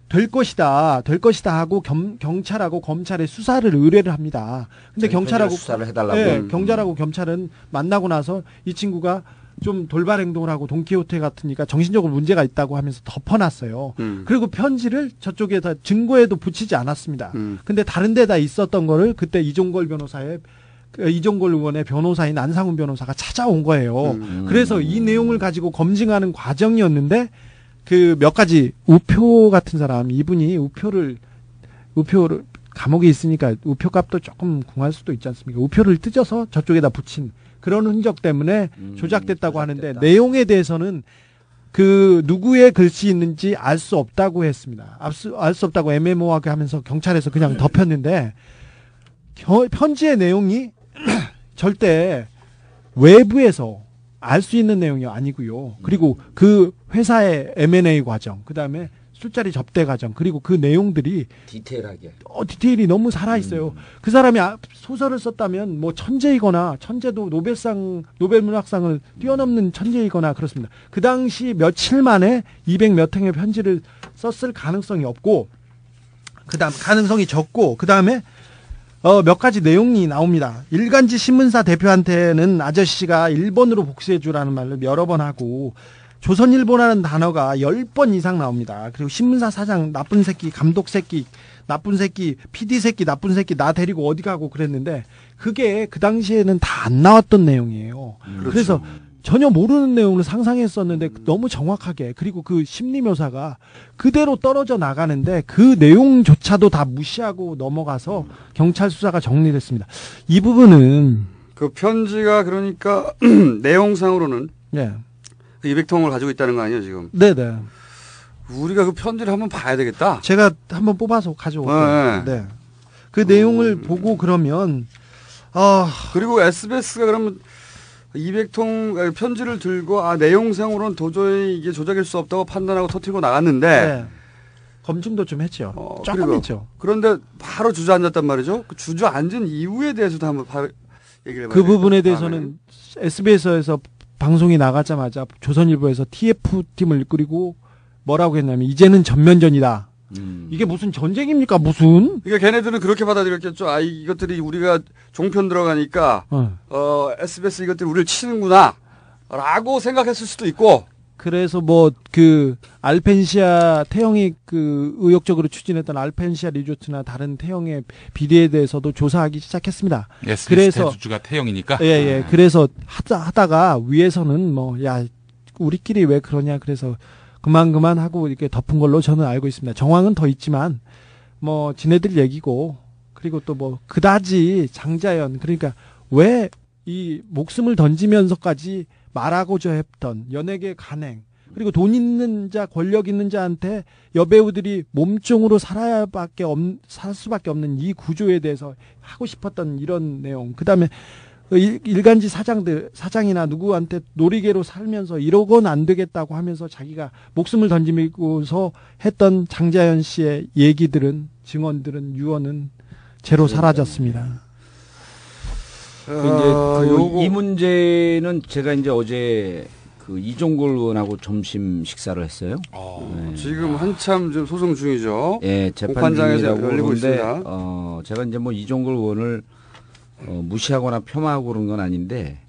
될 것이다 하고 경찰하고 검찰에 수사를 의뢰를 합니다. 근데 경찰하고 수사를 해달라고. 네, 경찰하고 검찰은 만나고 나서 이 친구가 좀 돌발 행동을 하고 돈키호테 같으니까 정신적으로 문제가 있다고 하면서 덮어놨어요. 그리고 편지를 저쪽에다 증거에도 붙이지 않았습니다. 근데 다른 데다 있었던 거를 그때 이종걸 의원의 변호사인 안상훈 변호사가 찾아온 거예요. 그래서 이 내용을 가지고 검증하는 과정이었는데 그 몇 가지 우표 같은 사람, 이분이 우표를 감옥에 있으니까 우표 값도 조금 궁할 수도 있지 않습니까? 우표를 뜯어서 저쪽에다 붙인 그런 흔적 때문에 조작됐다고 하는데 내용에 대해서는 그 누구의 글씨 있는지 알 수 없다고 했습니다. 알 수 없다고 애매모호하게 하면서 경찰에서 그냥 덮였는데 편지의 내용이 절대 외부에서 알 수 있는 내용이 아니고요. 그리고 그 회사의 M&A 과정, 그 다음에 술자리 접대 과정, 그리고 그 내용들이 디테일하게. 디테일이 너무 살아있어요. 그 사람이 소설을 썼다면 뭐 천재이거나 천재도 노벨문학상을 뛰어넘는 천재이거나 그렇습니다. 그 당시 며칠 만에 200몇 통의 편지를 썼을 가능성이 없고, 가능성이 적고, 그 다음에 몇 가지 내용이 나옵니다. 일간지 신문사 대표한테는 아저씨가 일본으로 복수해주라는 말을 여러 번 하고, 조선일보라는 단어가 10번 이상 나옵니다. 그리고 신문사 사장, 나쁜 새끼, 감독 새끼, 나쁜 새끼, PD 새끼, 나쁜 새끼, 나 데리고 어디 가고 그랬는데, 그게 그 당시에는 다 안 나왔던 내용이에요. 그렇죠. 그래서 전혀 모르는 내용을 상상했었는데 너무 정확하게, 그리고 그 심리 묘사가 그대로 떨어져 나가는데 그 내용조차도 다 무시하고 넘어가서 경찰 수사가 정리됐습니다. 이 부분은 그 편지가 그러니까 내용상으로는 네. 그 200통을 가지고 있다는 거 아니에요 지금? 네네. 우리가 그 편지를 한번 봐야 되겠다. 제가 한번 뽑아서 가져올게요. 네. 그 내용을 보고 그러면 그리고 SBS가 그러면 200통 편지를 들고 내용상으로는 도저히 이게 조작일 수 없다고 판단하고 터뜨리고 나갔는데 네. 검증도 좀 했죠. 조금 했죠. 그런데 바로 주저앉았단 말이죠. 그 주저앉은 이유에 대해서도 한번 얘기를 해봐야 그 부분에 되겠다. 대해서는 SBS에서 방송이 나가자마자 조선일보에서 TF팀을 꾸리고 뭐라고 했냐면 이제는 전면전이다. 이게 무슨 전쟁입니까? 무슨? 그러니까 걔네들은 그렇게 받아들였겠죠. 이것들이 우리가 종편 들어가니까 SBS 이것들이 우리를 치는구나 라고 생각했을 수도 있고. 그래서 뭐 그 알펜시아 태형이 그 의욕적으로 추진했던 알펜시아 리조트나 다른 태형의 비리에 대해서도 조사하기 시작했습니다. SBS 그래서 대주주가 태형이니까. 예. 그래서 하다가 위에서는 뭐 야 우리끼리 왜 그러냐 그래서 그만 하고 이렇게 덮은 걸로 저는 알고 있습니다. 정황은 더 있지만 뭐 지네들 얘기고 그리고 또 뭐 그다지 장자연 그러니까 왜 이 목숨을 던지면서까지 말하고자 했던 연예계 간행 그리고 돈 있는 자 권력 있는 자한테 여배우들이 몸종으로 살 수밖에 없는 이 구조에 대해서 하고 싶었던 이런 내용 그다음에 일간지 사장이나 누구한테 놀이개로 살면서 이러고는 안 되겠다고 하면서 자기가 목숨을 던지면서 했던 장자연 씨의 얘기들은 증언들은 유언은 제로 사라졌습니다. 이 문제는 제가 이제 어제 그 이종걸 의원하고 점심 식사를 했어요. 네. 지금 한참 좀 소송 중이죠. 예, 재판 공판장에서 중이라고 열리고 그러는데 있습니다. 제가 이제 뭐 이종걸 의원을 무시하거나 폄하하고 그런 건 아닌데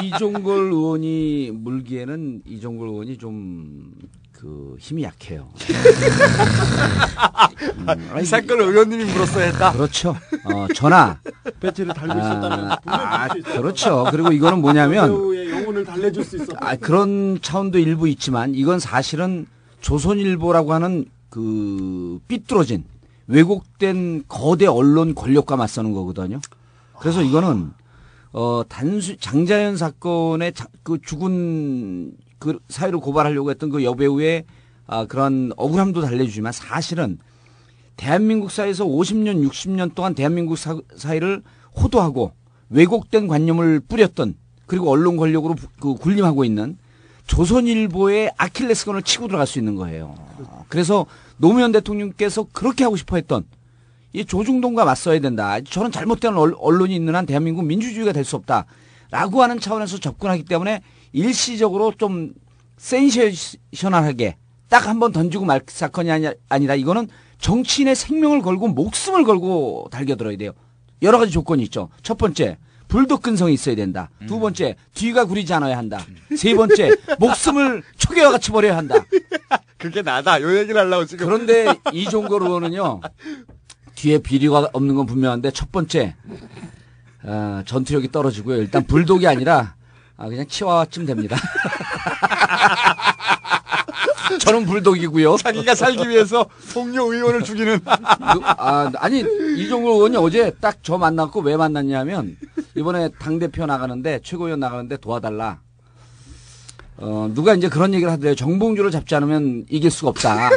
이종걸 의원이 물기에는 이종걸 의원이 좀 그 힘이 약해요. 이 사건을 의원님이 물었어야 했다. 그렇죠. 전화. 배지를 달고 있었다면 그렇죠. 그리고 이거는 뭐냐면 배우의 영혼을 달래줄 수 있었다. 그런 차원도 일부 있지만 이건 사실은 조선일보라고 하는 그 삐뚤어진 왜곡된 거대 언론 권력과 맞서는 거거든요. 그래서 이거는 장자연 사건의 그 죽은 그 사회를 고발하려고 했던 그 여배우의 그런 억울함도 달래주지만 사실은 대한민국 사회에서 50년, 60년 동안 대한민국 사회를 호도하고 왜곡된 관념을 뿌렸던 그리고 언론 권력으로 군림하고 있는 조선일보의 아킬레스건을 치고 들어갈 수 있는 거예요. 그래서 노무현 대통령께서 그렇게 하고 싶어 했던 이 조중동과 맞서야 된다. 저는 잘못된 언론이 있는 한 대한민국 민주주의가 될 수 없다. 라고 하는 차원에서 접근하기 때문에 일시적으로 좀 센세셔널하게 딱 한 번 던지고 말 사건이 아니라 이거는 정치인의 생명을 걸고 목숨을 걸고 달겨들어야 돼요. 여러 가지 조건이 있죠. 첫 번째, 불독 근성이 있어야 된다. 두 번째, 뒤가 구리지 않아야 한다. 세 번째, 목숨을 초계와 같이 버려야 한다. 그게 나다. 요 얘기를 하려고 지금. 그런데 이종걸 의원은요. 뒤에 비리가 없는 건 분명한데 첫 번째 전투력이 떨어지고요. 일단 불독이 아니라 그냥 치와와쯤 됩니다. 저는 불독이고요. 자기가 살기 위해서 동료 의원을 죽이는. 아니 이종걸 의원이 어제 딱 저 만났고 왜 만났냐면 이번에 당대표 나가는데 최고위원 나가는데 도와달라. 누가 이제 그런 얘기를 하더래요. 정봉주를 잡지 않으면 이길 수가 없다.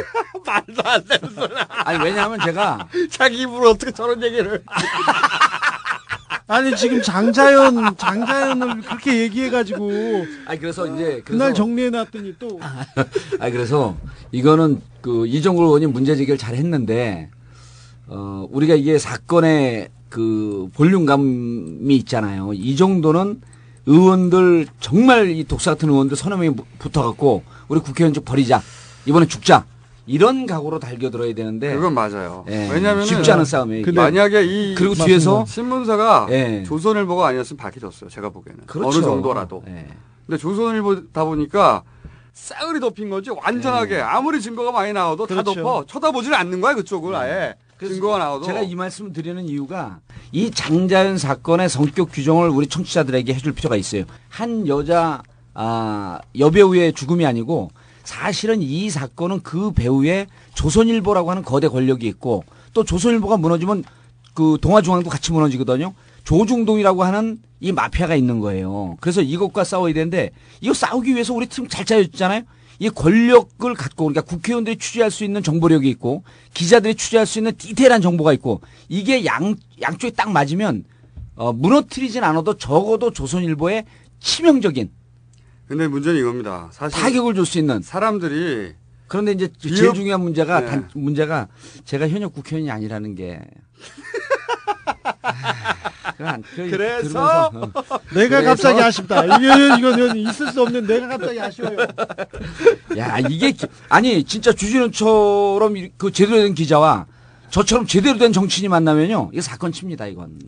말도 안 되는 소리. 아니 왜냐하면 제가 자기 입으로 어떻게 저런 얘기를. 아니 지금 장자연을 그렇게 얘기해가지고 아니 그래서 이제 그날 정리해놨더니 또 그래서 이거는 그 이종걸 의원이 문제 제기를 잘 했는데 우리가 이게 사건의 그 볼륨감이 있잖아요. 이 정도는 의원들 정말 이 독사 같은 의원들 서너 명이 붙어갖고 우리 국회의원 좀 버리자. 이번에 죽자. 이런 각오로 달겨들어야 되는데. 그건 맞아요. 예, 왜냐하면 쉽지 않은 싸움이에요. 만약에 그리고 뒤에서 신문사가 예. 조선일보가 아니었으면 밝혀졌어요. 제가 보기에는. 그렇죠. 어느 정도라도. 예. 근데 조선일보다 보니까 싸그리 덮인 거지 완전하게 아무리 증거가 많이 나와도 다 그렇죠. 덮어. 쳐다보지는 않는 거야 그쪽을 아예. 증거가 나와도. 제가 이 말씀을 드리는 이유가 이 장자연 사건의 성격 규정을 우리 청취자들에게 해줄 필요가 있어요. 한 여자 여배우의 죽음이 아니고 사실은 이 사건은 그 배우의 조선일보라고 하는 거대 권력이 있고 또 조선일보가 무너지면 그 동아중앙도 같이 무너지거든요. 조중동이라고 하는 이 마피아가 있는 거예요. 그래서 이것과 싸워야 되는데 이거 싸우기 위해서 우리 팀 잘 짜여졌잖아요. 이 권력을 갖고 그러니까 국회의원들이 취재할 수 있는 정보력이 있고 기자들이 취재할 수 있는 디테일한 정보가 있고 이게 양쪽에 딱 맞으면 무너뜨리진 않아도 적어도 조선일보에 치명적인 근데 문제는 이겁니다. 사실 타격을 줄 수 있는 사람들이 그런데 이제 제일 중요한 문제가 네. 문제가 제가 현역 국회의원이 아니라는 게 그래서 내가 갑자기 아쉽다. 이건 있을 수 없는 내가 갑자기 아쉬워요. 야 이게 아니 진짜 주진우처럼 그 제대로 된 기자와 저처럼 제대로 된 정치인이 만나면요 이거 사건 칩니다 이건.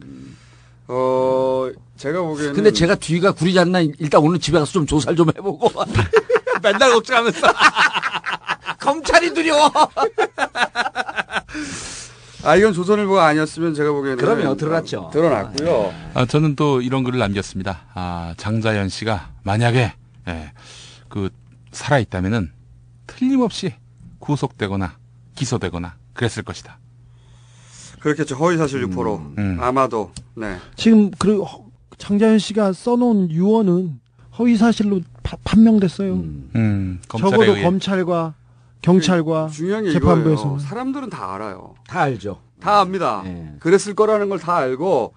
제가 보기에는 근데 제가 뒤가 구리지 않나 일단 오늘 집에 가서 좀 조사를 좀 해보고 맨날 걱정하면서 검찰이 두려워. 이건 조선일보가 아니었으면 제가 보기에는 그럼요 드러났죠. 드러났고요. 저는 또 이런 글을 남겼습니다. 장자연 씨가 만약에 그 살아있다면은 틀림없이 구속되거나 기소되거나 그랬을 것이다. 그렇겠죠. 허위사실 유포로 아마도. 네. 지금 장자연 씨가 써놓은 유언은 허위 사실로 판명됐어요. 적어도 의해. 검찰과 경찰과 중요한 게 재판부에서 이거예요. 사람들은 다 알아요. 다 알죠. 다 압니다. 네. 그랬을 거라는 걸 다 알고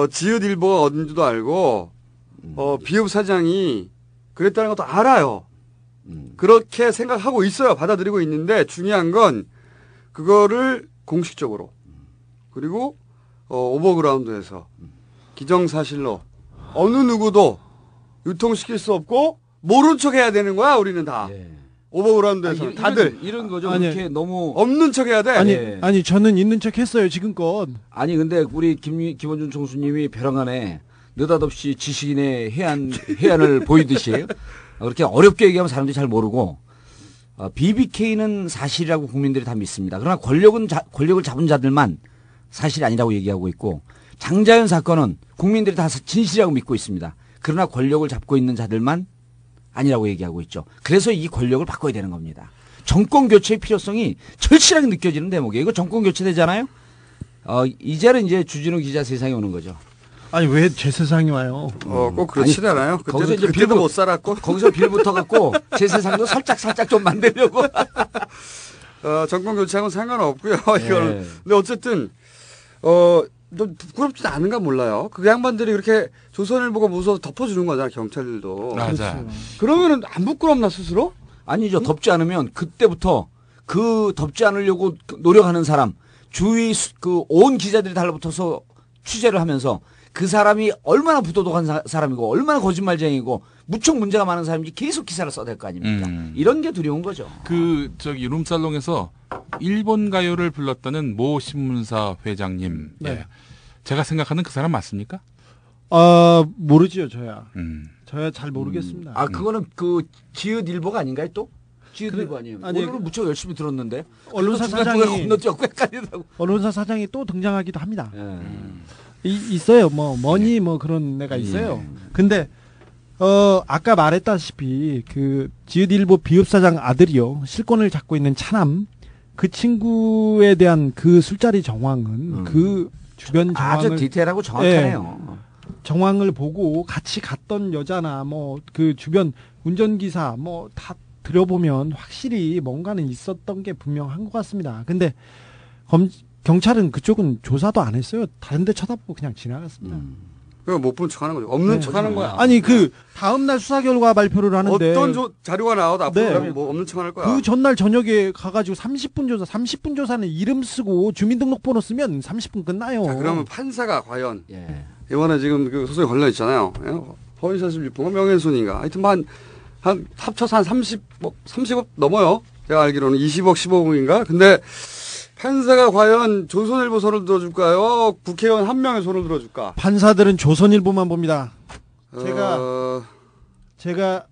지읒일보가 어딘지도 알고 비읍 사장이 그랬다는 것도 알아요. 그렇게 생각하고 있어요. 받아들이고 있는데 중요한 건 그거를 공식적으로 그리고 오버그라운드에서 기정사실로 어느 누구도 유통시킬 수 없고 모른 척 해야 되는 거야. 우리는 다. 예. 오버그라운드에서 다들 이런 거죠. 아니, 이렇게 너무 없는 척 해야 돼. 아니 저는 있는 척 했어요 지금껏. 아니 근데 우리 김원준 총수님이 벼랑간에 느닷없이 지식인의 해안을 보이듯이 그렇게 어렵게 얘기하면 사람들이 잘 모르고 BBK는 사실이라고 국민들이 다 믿습니다. 그러나 권력을 잡은 자들만 사실이 아니라고 얘기하고 있고 장자연 사건은 국민들이 다 진실이라고 믿고 있습니다. 그러나 권력을 잡고 있는 자들만 아니라고 얘기하고 있죠. 그래서 이 권력을 바꿔야 되는 겁니다. 정권 교체의 필요성이 절실하게 느껴지는 대목이에요. 이거 정권 교체되잖아요. 이제는 이제 주진우 기자 세상에 오는 거죠. 아니 왜 제 세상이 와요? 꼭 그렇지 않아요. 거기서 이제 그때도 못 살았고. 거기서 빌붙어 갖고 제 세상도 살짝 좀 만들려고. 정권 교체하고는 상관없고요. 이거는. 근데 어쨌든 좀 부끄럽지도 않은가 몰라요. 그 양반들이 그렇게 조선일보가 무서워서 덮어주는 거잖아, 경찰들도. 맞아. 그러면은 안 부끄럽나 스스로? 아니죠. 덮지 않으면 그때부터 그 덮지 않으려고 노력하는 사람 주위 그 온 기자들이 달라붙어서 취재를 하면서 그 사람이 얼마나 부도덕한 사람이고 얼마나 거짓말쟁이고 무척 문제가 많은 사람인지 계속 기사를 써야 될 거 아닙니까? 이런 게 두려운 거죠. 룸살롱에서 일본 가요를 불렀다는 모 신문사 회장님. 네. 예. 제가 생각하는 그 사람 맞습니까? 모르지요 저야. 저야 잘 모르겠습니다. 그거는 그 지읒일보가 아닌가요 또? 지읒일보 아니에요? 아니, 오늘은 무척 열심히 들었는데. 언론사 중간중간에 사장이 건너뛰고 헷갈리더라고. 언론사 사장이 또 등장하기도 합니다. 예. 있어요. 머니 그런 애가 있어요. 근데 아까 말했다시피 그 지읒일보 비읍사장 아들이요 실권을 잡고 있는 차남 그 친구에 대한 그 술자리 정황은 그 주변 아주 정황을 디테일하고 정확하네요. 정황을 보고 같이 갔던 여자나 그 주변 운전기사 다 들여보면 확실히 뭔가는 있었던 게 분명한 것 같습니다. 근데 경찰은 그쪽은 조사도 안 했어요. 다른 데 쳐다보고 그냥 지나갔습니다. 그거 못 본 척 하는 거죠. 없는 척 하는 거야. 아니 그 다음날 수사 결과 발표를 하는데 어떤 자료가 나와도 앞으로 네. 그러면 뭐 없는 척 할 거야. 그 전날 저녁에 가가지고 30분 조사는 이름 쓰고 주민등록번호 쓰면 30분 끝나요. 자, 그러면 판사가 과연 예. 이번에 지금 그 소송에 걸려 있잖아요. 허위사실 유포가 명예훼손인가. 하여튼 한 합쳐서 한 30억 넘어요. 제가 알기로는 20억, 15억인가. 근데 판사가 과연 조선일보 손을 들어줄까요? 국회의원 한 명의 손을 들어줄까? 판사들은 조선일보만 봅니다. 제가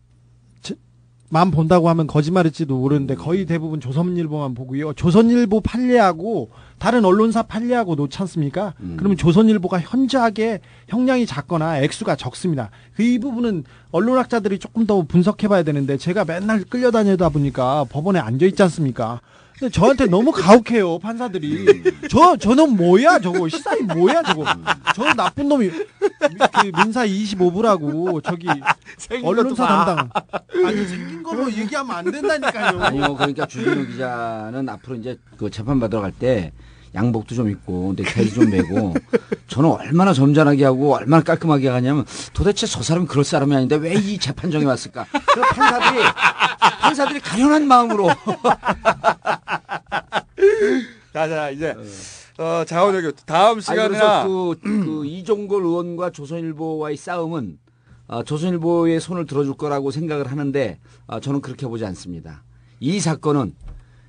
만 본다고 하면 거짓말일지도 모르는데 거의 대부분 조선일보만 보고요. 조선일보 판례하고 다른 언론사 판례하고 놓지 않습니까? 그러면 조선일보가 현저하게 형량이 작거나 액수가 적습니다. 이 부분은 언론학자들이 조금 더 분석해봐야 되는데 제가 맨날 끌려다니다 보니까 법원에 앉아있지 않습니까? 근데 저한테 너무 가혹해요 판사들이. 저는 뭐야 저거 시사이 뭐야 저거. 저 나쁜 놈이 그 민사 25부라고 저기 언론사 담당. 아니 생긴 걸로 얘기하면 안 된다니까요. 아니요, 그러니까 주진우 기자는 앞으로 이제 그 재판 받으러 갈 때 양복도 좀 입고 넥타이도 좀 매고 저는 얼마나 점잖하게 하고 얼마나 깔끔하게 하냐면 도대체 저 사람이 그럴 사람이 아닌데 왜 이 재판정에 왔을까? 그 판사들이 가련한 마음으로 자 이제 자원외교 다음 시간이나 그 이종걸 의원과 조선일보와의 싸움은 조선일보의 손을 들어줄 거라고 생각을 하는데 저는 그렇게 보지 않습니다. 이 사건은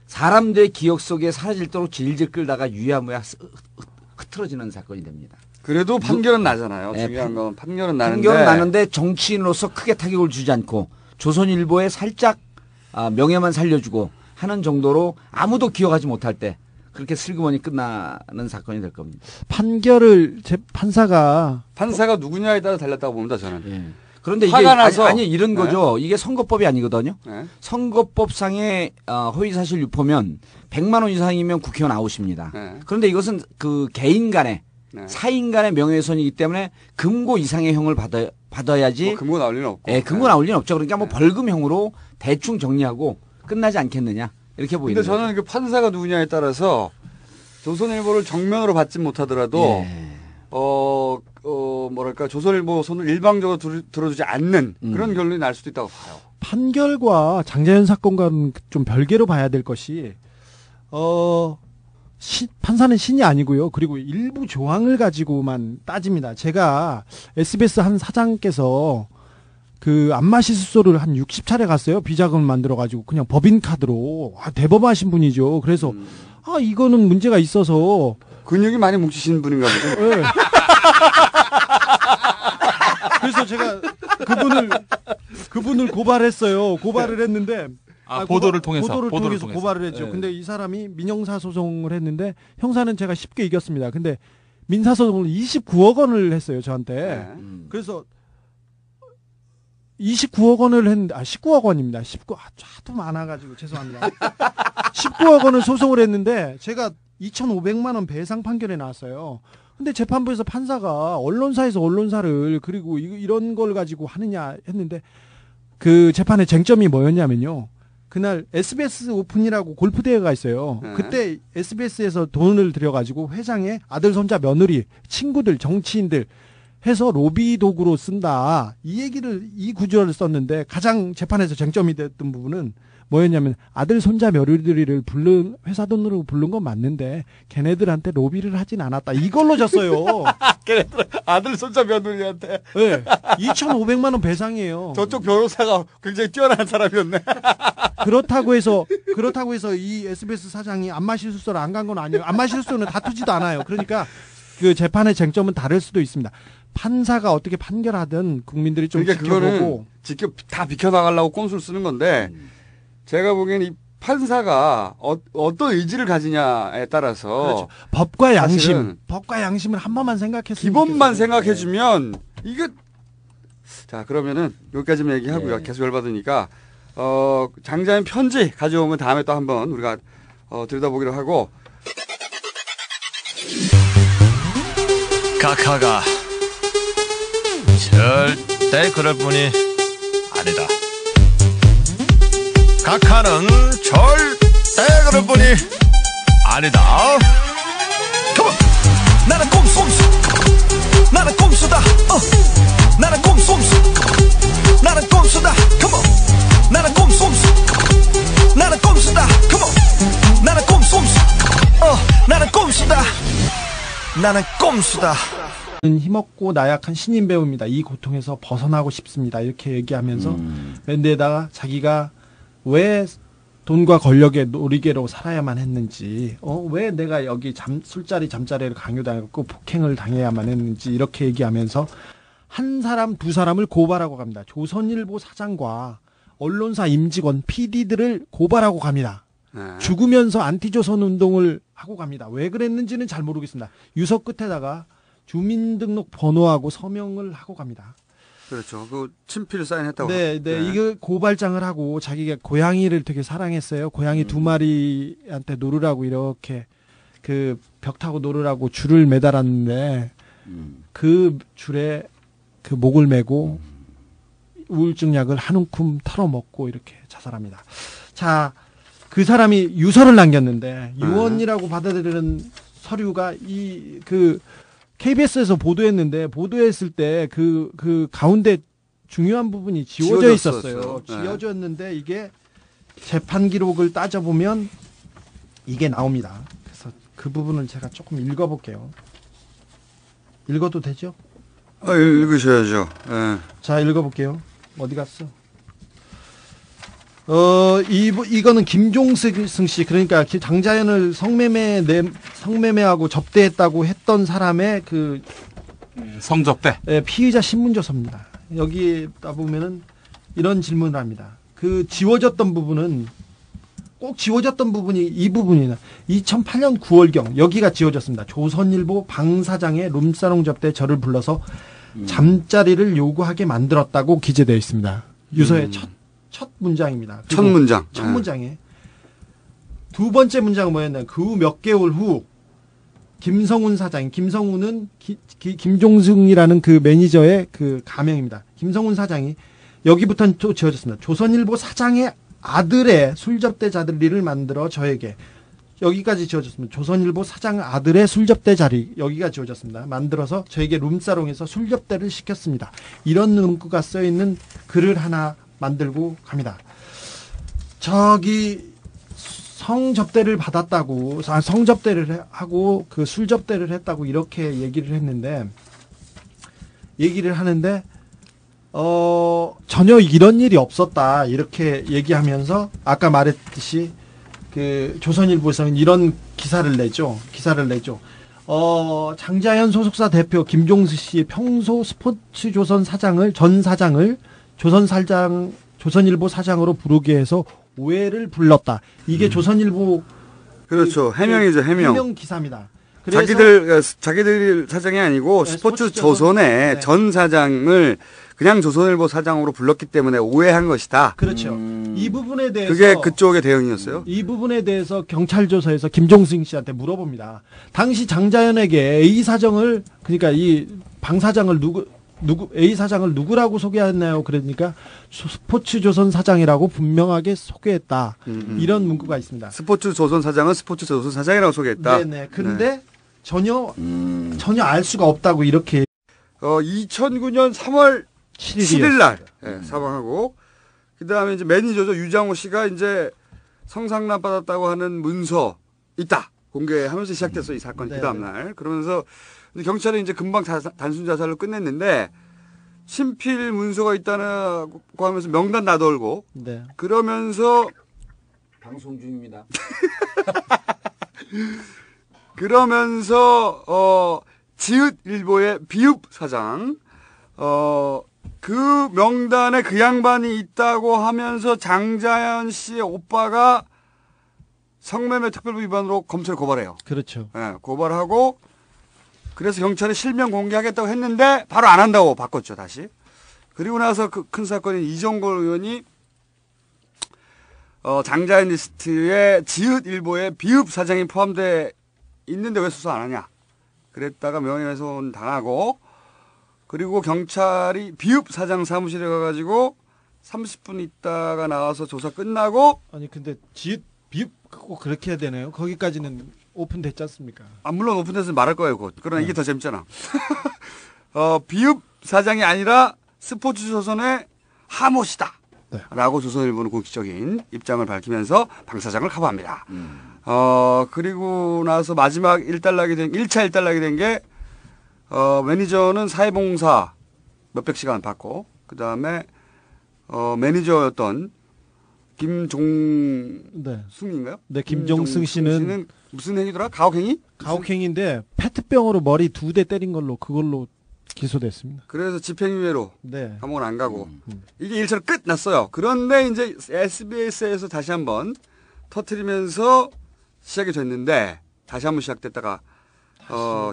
사람들의 기억 속에 사라질도록 질질 끌다가 유야무야 흐트러지는 사건이 됩니다. 그래도 판결은 나잖아요. 네, 중요한 건 판결은 판결은 나는데 정치인으로서 크게 타격을 주지 않고 조선일보에 살짝 명예만 살려주고 하는 정도로 아무도 기억하지 못할 때 그렇게 슬그머니 끝나는 사건이 될 겁니다. 판결을 판사가 누구냐에 따라 달렸다고 봅니다 저는. 예. 그런데 이게 화가 나서 아니 이런 거죠. 이게 선거법이 아니거든요. 네. 선거법상의 허위사실 유포면 100만 원 이상이면 국회의원 아웃입니다. 네. 그런데 이것은 그 개인 간의 네. 사인 간의 명예훼손이기 때문에 금고 이상의 형을 받아야지. 금고 나올 리는 없고. 예, 금고 나올 리는 없죠. 그러니까 뭐 벌금형으로 대충 정리하고 끝나지 않겠느냐 이렇게 보이는 근데 거죠. 저는 그 판사가 누구냐에 따라서 조선일보를 정면으로 받지 못하더라도 예. 뭐랄까 조선일보 손을 일방적으로 들어주지 않는 그런 결론이 날 수도 있다고 봐요. 판결과 장자연 사건과는 좀 별개로 봐야 될 것이 판사는 신이 아니고요. 그리고 일부 조항을 가지고만 따집니다. 제가 SBS 한 사장께서 그 안마시술소를 한 60차례 갔어요. 비자금을 만들어가지고 그냥 법인카드로 대범하신 분이죠. 그래서 이거는 문제가 있어서 근육이 많이 뭉치신 분인가 보죠. 네. 그래서 제가 그분을 고발했어요. 고발을 했는데 보도를 통해서 고발을 했죠. 네. 근데 이 사람이 민형사 소송을 했는데 형사는 제가 쉽게 이겼습니다. 근데 민사 소송을 29억 원을 했어요, 저한테. 네. 그래서 29억 원을 했는데 19억 원입니다. 19 하도 많아가지고 죄송합니다. 19억 원을 소송을 했는데 제가 2,500만 원 배상 판결에 나왔어요. 근데 재판부에서 판사가 언론사에서 언론사를 그리고 이런 걸 가지고 하느냐 했는데 그 재판의 쟁점이 뭐였냐면요. 그날 SBS 오픈이라고 골프 대회가 있어요. 그때 SBS에서 돈을 들여가지고 회장의 아들, 손자, 며느리, 친구들, 정치인들 해서 로비 도구로 쓴다. 이 구조를 썼는데 가장 재판에서 쟁점이 됐던 부분은 뭐였냐면 아들, 손자, 며느리를 회사 돈으로 부른 건 맞는데 걔네들한테 로비를 하진 않았다. 이걸로 졌어요. 걔네들 아들, 손자, 며느리한테. 네. 2,500만 원 배상이에요. 저쪽 변호사가 굉장히 뛰어난 사람이었네. 그렇다고 해서 이 SBS 사장이 안마실수소를 안 간 건 아니에요. 안마실수소는 다투지도 않아요. 그러니까 그 재판의 쟁점은 다를 수도 있습니다. 판사가 어떻게 판결하든 국민들이 좀 그러니까 지켜보고 다 비켜나가려고 꼼수를 쓰는 건데 제가 보기엔 이 판사가 어떤 의지를 가지냐에 따라서 그렇죠. 법과 사실은 양심을 한 번만 생각했으면 기본만 좋겠어요. 생각해주면 이게 자 그러면은 여기까지만 얘기하고요. 네. 계속 열받으니까 장자연 편지 가져오면 다음에 또 한번 우리가 들여다보기로 하고 각하가 절대 그럴 분이 아니다. 각하는 절대 그럴 분이 아니다. Come on. 나는 나는 꼼수다. 나는 나는 꼼수다. Come on. 나는 나는 꼼수다. Come on. 나는 나는 꼼수다. 나는 꼼수다. 힘없고 나약한 신인 배우입니다. 이 고통에서 벗어나고 싶습니다. 이렇게 얘기하면서 밴드에다가 자기가 왜 돈과 권력의 놀이개로 살아야만 했는지, 왜 내가 여기 술자리 잠자리를 강요당했고 폭행을 당해야만 했는지 이렇게 얘기하면서 한 사람 두 사람을 고발하고 갑니다. 조선일보 사장과 언론사 임직원 PD들을 고발하고 갑니다. 죽으면서 안티조선 운동을 하고 갑니다. 왜 그랬는지는 잘 모르겠습니다. 유서 끝에다가 주민등록 번호하고 서명을 하고 갑니다. 그렇죠. 그 친필 사인했다고. 네, 이거 고발장을 하고 자기가 고양이를 되게 사랑했어요. 고양이 두 마리한테 놀으라고 이렇게 그 벽 타고 놀으라고 줄을 매달았는데 그 줄에 그 목을 메고 우울증 약을 한 움큼 털어먹고 이렇게 자살합니다. 자, 그 사람이 유서를 남겼는데 유언이라고 받아들이는 서류가 이 그 KBS에서 보도했는데 보도했을 때 그 가운데 중요한 부분이 지워져 있었어요. 네. 지워졌는데 이게 재판 기록을 따져보면 이게 나옵니다. 그래서 그 부분을 제가 조금 읽어볼게요. 읽어도 되죠? 읽으셔야죠. 네. 자, 읽어볼게요. 어디 갔어? 이거는 김종승 씨, 그러니까 장자연을 성매매하고 접대했다고 했던 사람의 그 성접대. 피의자 신문조서입니다. 여기다 보면은 이런 질문을 합니다. 그 지워졌던 부분은 꼭 지워졌던 부분이 이 부분이나 2008년 9월경 여기가 지워졌습니다. 조선일보 방 사장의 룸사롱 접대에 저를 불러서 잠자리를 요구하게 만들었다고 기재되어 있습니다. 유서의 첫 문장입니다. 첫 문장. 첫 문장에 두 번째 문장은 뭐였나요? 그 후 몇 개월 후 김성훈 사장, 김성훈은 김종승이라는 그 매니저의 그 가명입니다. 김성훈 사장이 여기부터는 또 지어졌습니다. 조선일보 사장의 아들의 술접대 자리를 만들어 저에게 여기까지 지어졌습니다. 조선일보 사장 아들의 술접대 자리 여기가 지어졌습니다. 만들어서 저에게 룸사롱에서 술접대를 시켰습니다. 이런 문구가 써 있는 글을 하나 만들고 갑니다. 저기 성접대를 받았다고, 성접대를 하고 그 술접대를 했다고 이렇게 얘기를 하는데 전혀 이런 일이 없었다 이렇게 얘기하면서 아까 말했듯이 그 조선일보에서는 이런 기사를 내죠. 장자연 소속사 대표 김종수 씨 평소 스포츠조선 전 사장을 조선일보 사장으로 부르게 해서 오해를 불렀다. 이게 조선일보 그렇죠. 해명이죠. 해명 기사입니다. 자기들 사장이 아니고 네, 스포츠조선의 네. 전 사장을 그냥 조선일보 사장으로 불렀기 때문에 오해한 것이다. 그렇죠. 이 부분에 대해서 그게 그쪽의 대응이었어요. 이 부분에 대해서 경찰 조사에서 김종승 씨한테 물어봅니다. 당시 장자연에게 A 사정을 그러니까 이 방 사장을 A 사장을 누구라고 소개했나요? 그러니까 스포츠조선 사장이라고 분명하게 소개했다. 이런 문구가 있습니다. 스포츠조선 사장은 스포츠조선 사장이라고 소개했다. 네네. 그런데 전혀 알 수가 없다고 이렇게 2009년 3월 7일 날 사망하고 그다음에 이제 매니저죠. 유장호 씨가 이제 성상납 받았다고 하는 문서 있다. 공개하면서 시작됐어. 이 사건이 그다음 날. 그러면서 경찰이 이제 금방 단순 자살로 끝냈는데 친필 문서가 있다고 하면서 명단 놔돌고 네. 그러면서 방송 중입니다. 그러면서 지읒일보의 비읍 사장 그 명단에 그 양반이 있다고 하면서 장자연 씨의 오빠가 성매매 특별법 위반으로 검찰에 고발해요. 그렇죠. 네, 고발하고 그래서 경찰에 실명 공개하겠다고 했는데 바로 안 한다고 바꿨죠, 다시. 그리고 나서 그 큰 사건인 이정걸 의원이 장자연 리스트에 지읒일보의 비읍 사장이 포함돼 있는데 왜 수사 안 하냐. 그랬다가 명예훼손 당하고 그리고 경찰이 비읍 사장 사무실에 가가지고 30분 있다가 나와서 조사 끝나고 아니 근데 지읒 비읍 꼭 그렇게 해야 되나요? 거기까지는 오픈됐지 않습니까? 물론 오픈돼서 말할 거예요, 곧. 그러나 이게 더 재밌잖아. 비읍 사장이 아니라 스포츠조선의 하모시다. 네. 라고 조선일보는 공식적인 입장을 밝히면서 방 사장을 커버합니다. 그리고 나서 마지막 1차 일단락이 된 게, 매니저는 사회봉사 몇백 시간 받고, 그 다음에, 매니저였던 김종승인가요? 네, 김종승 씨는 무슨 행위더라? 가혹행위? 가혹행위인데 페트병으로 머리 2대 때린 걸로 그걸로 기소됐습니다. 그래서 집행유예로 네. 감옥은 안 가고 이게 일처럼 끝났어요. 그런데 이제 SBS에서 다시 한번 터트리면서 시작이 됐는데 다시 한번 시작됐다가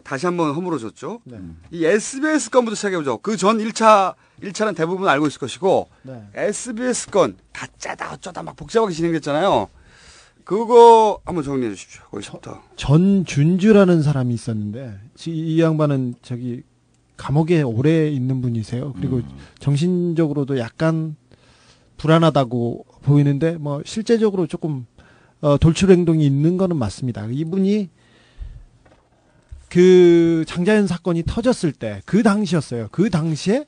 다시 한번 허물어졌죠. 네. 이 SBS 건부터 시작해보죠. 그 전 1차는 대부분 알고 있을 것이고, 네. SBS 건 가짜다 어쩌다 막 복잡하게 진행됐잖아요. 그거 한번 정리해 주십시오. 거기서부터. 전준주라는 사람이 있었는데 이 양반은 저기 감옥에 오래 있는 분이세요. 그리고 정신적으로도 약간 불안하다고 보이는데 뭐 실제적으로 조금 돌출 행동이 있는 거는 맞습니다. 이분이 그 장자연 사건이 터졌을 때 그 당시였어요. 그 당시에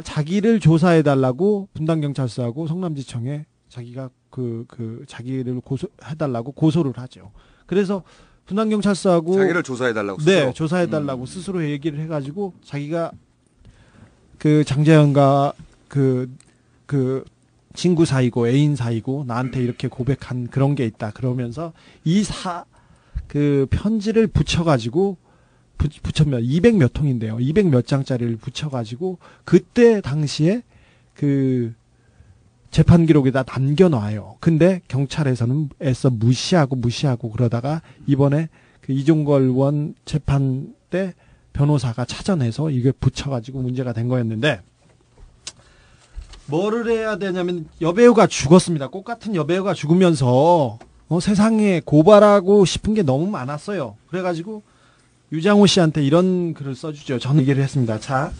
자기를 조사해 달라고 분당경찰서하고 성남지청에 자기가 자기를 고소해달라고 고소를 하죠. 그래서 분당경찰서하고 자기를 조사해달라고 네, 조사해달라고 스스로 얘기를 해가지고 자기가 그 장자연과 그 친구 사이고 애인 사이고 나한테 이렇게 고백한 그런 게 있다. 그러면서 그 편지를 붙여가지고 붙였면 200 몇 통인데요. 200 몇 장짜리를 붙여가지고 그때 당시에 그 재판 기록에다 남겨놔요. 근데 경찰에서는 애써 무시하고 그러다가 이번에 그 이종걸 의원 재판 때 변호사가 찾아내서 이게 붙여가지고 문제가 된 거였는데 뭐를 해야 되냐면 여배우가 죽었습니다. 꽃 같은 여배우가 죽으면서 세상에 고발하고 싶은 게 너무 많았어요. 그래가지고 유장호 씨한테 이런 글을 써주죠. 저는 얘기를 했습니다. 자.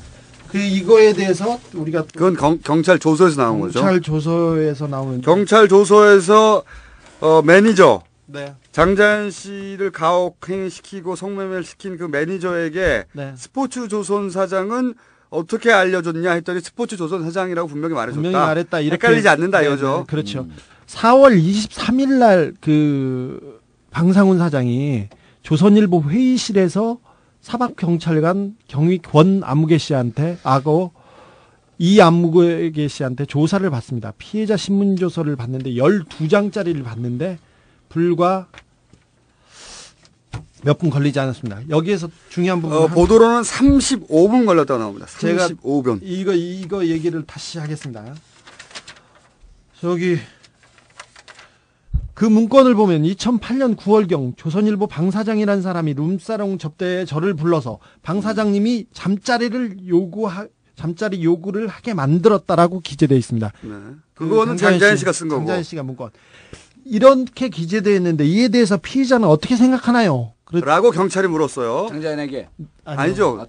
이거에 대해서 우리가 그건 경찰 조서에서 나온 거죠. 경찰 조서에서 나오는 경찰 조서에서 매니저 네. 장자연 씨를 가혹행위시키고 성매매를 시킨 그 매니저에게 네. 스포츠조선 사장은 어떻게 알려줬냐 했더니 스포츠조선 사장이라고 분명히 말해줬다. 분명히 말했다. 이렇게 헷갈리지 않는다 네, 이거죠. 네, 그렇죠. 4월 23일 날 그 방상훈 사장이 조선일보 회의실에서 사박경찰관 권 안무개 씨한테 이 안무개 씨한테 조사를 받습니다. 피해자 신문조서를 받는데 12장짜리를 받는데 불과 몇 분 걸리지 않았습니다. 여기에서 중요한 부분 보도로는 35분 걸렸다고 나옵니다. 제가 35분. 이거 얘기를 다시 하겠습니다. 저기 그 문건을 보면 2008년 9월경 조선일보 방 사장이라는 사람이 룸사롱 접대에 저를 불러서 방 사장님이 잠자리 요구를 하게 만들었다라고 기재되어 있습니다. 네. 그거는 장자연 씨가 쓴 거고. 장자연 씨가 문건. 이렇게 기재되어 있는데 이에 대해서 피의자는 어떻게 생각하나요? 라고 경찰이 물었어요. 장자연에게 아니죠.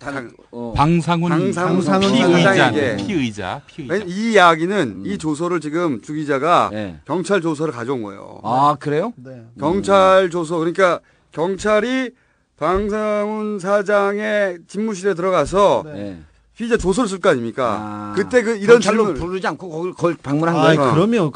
방상훈 사장에게. 피의자. 이 이야기는 이 조서를 지금 주 기자가 네. 경찰 조서를 가져온 거예요. 아 그래요? 네. 경찰 조서 그러니까 경찰이 방상훈 사장의 집무실에 들어가서 네. 피의자 조서를 쓸 거 아닙니까? 아, 그때 이런 경찰로 질문 부르지 않고 거기 방문한 아, 거예요. 그러면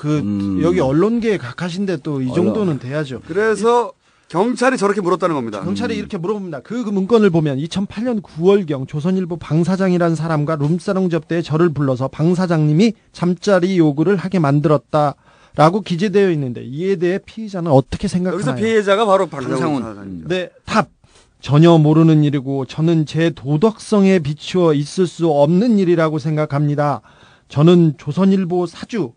여기 언론계에 각하신데 또 이 정도는 돼야죠. 그래서 경찰이 저렇게 물었다는 겁니다. 경찰이 이렇게 물어봅니다. 그 문건을 보면 2008년 9월경 조선일보 방 사장이라는 사람과 룸사롱 접대에 저를 불러서 방 사장님이 잠자리 요구를 하게 만들었다라고 기재되어 있는데 이에 대해 피의자는 어떻게 생각하나요? 여기서 피해자가 바로 방상훈 방상훈. 사장이죠. 네, 답. 전혀 모르는 일이고 저는 제 도덕성에 비추어 있을 수 없는 일이라고 생각합니다. 저는 조선일보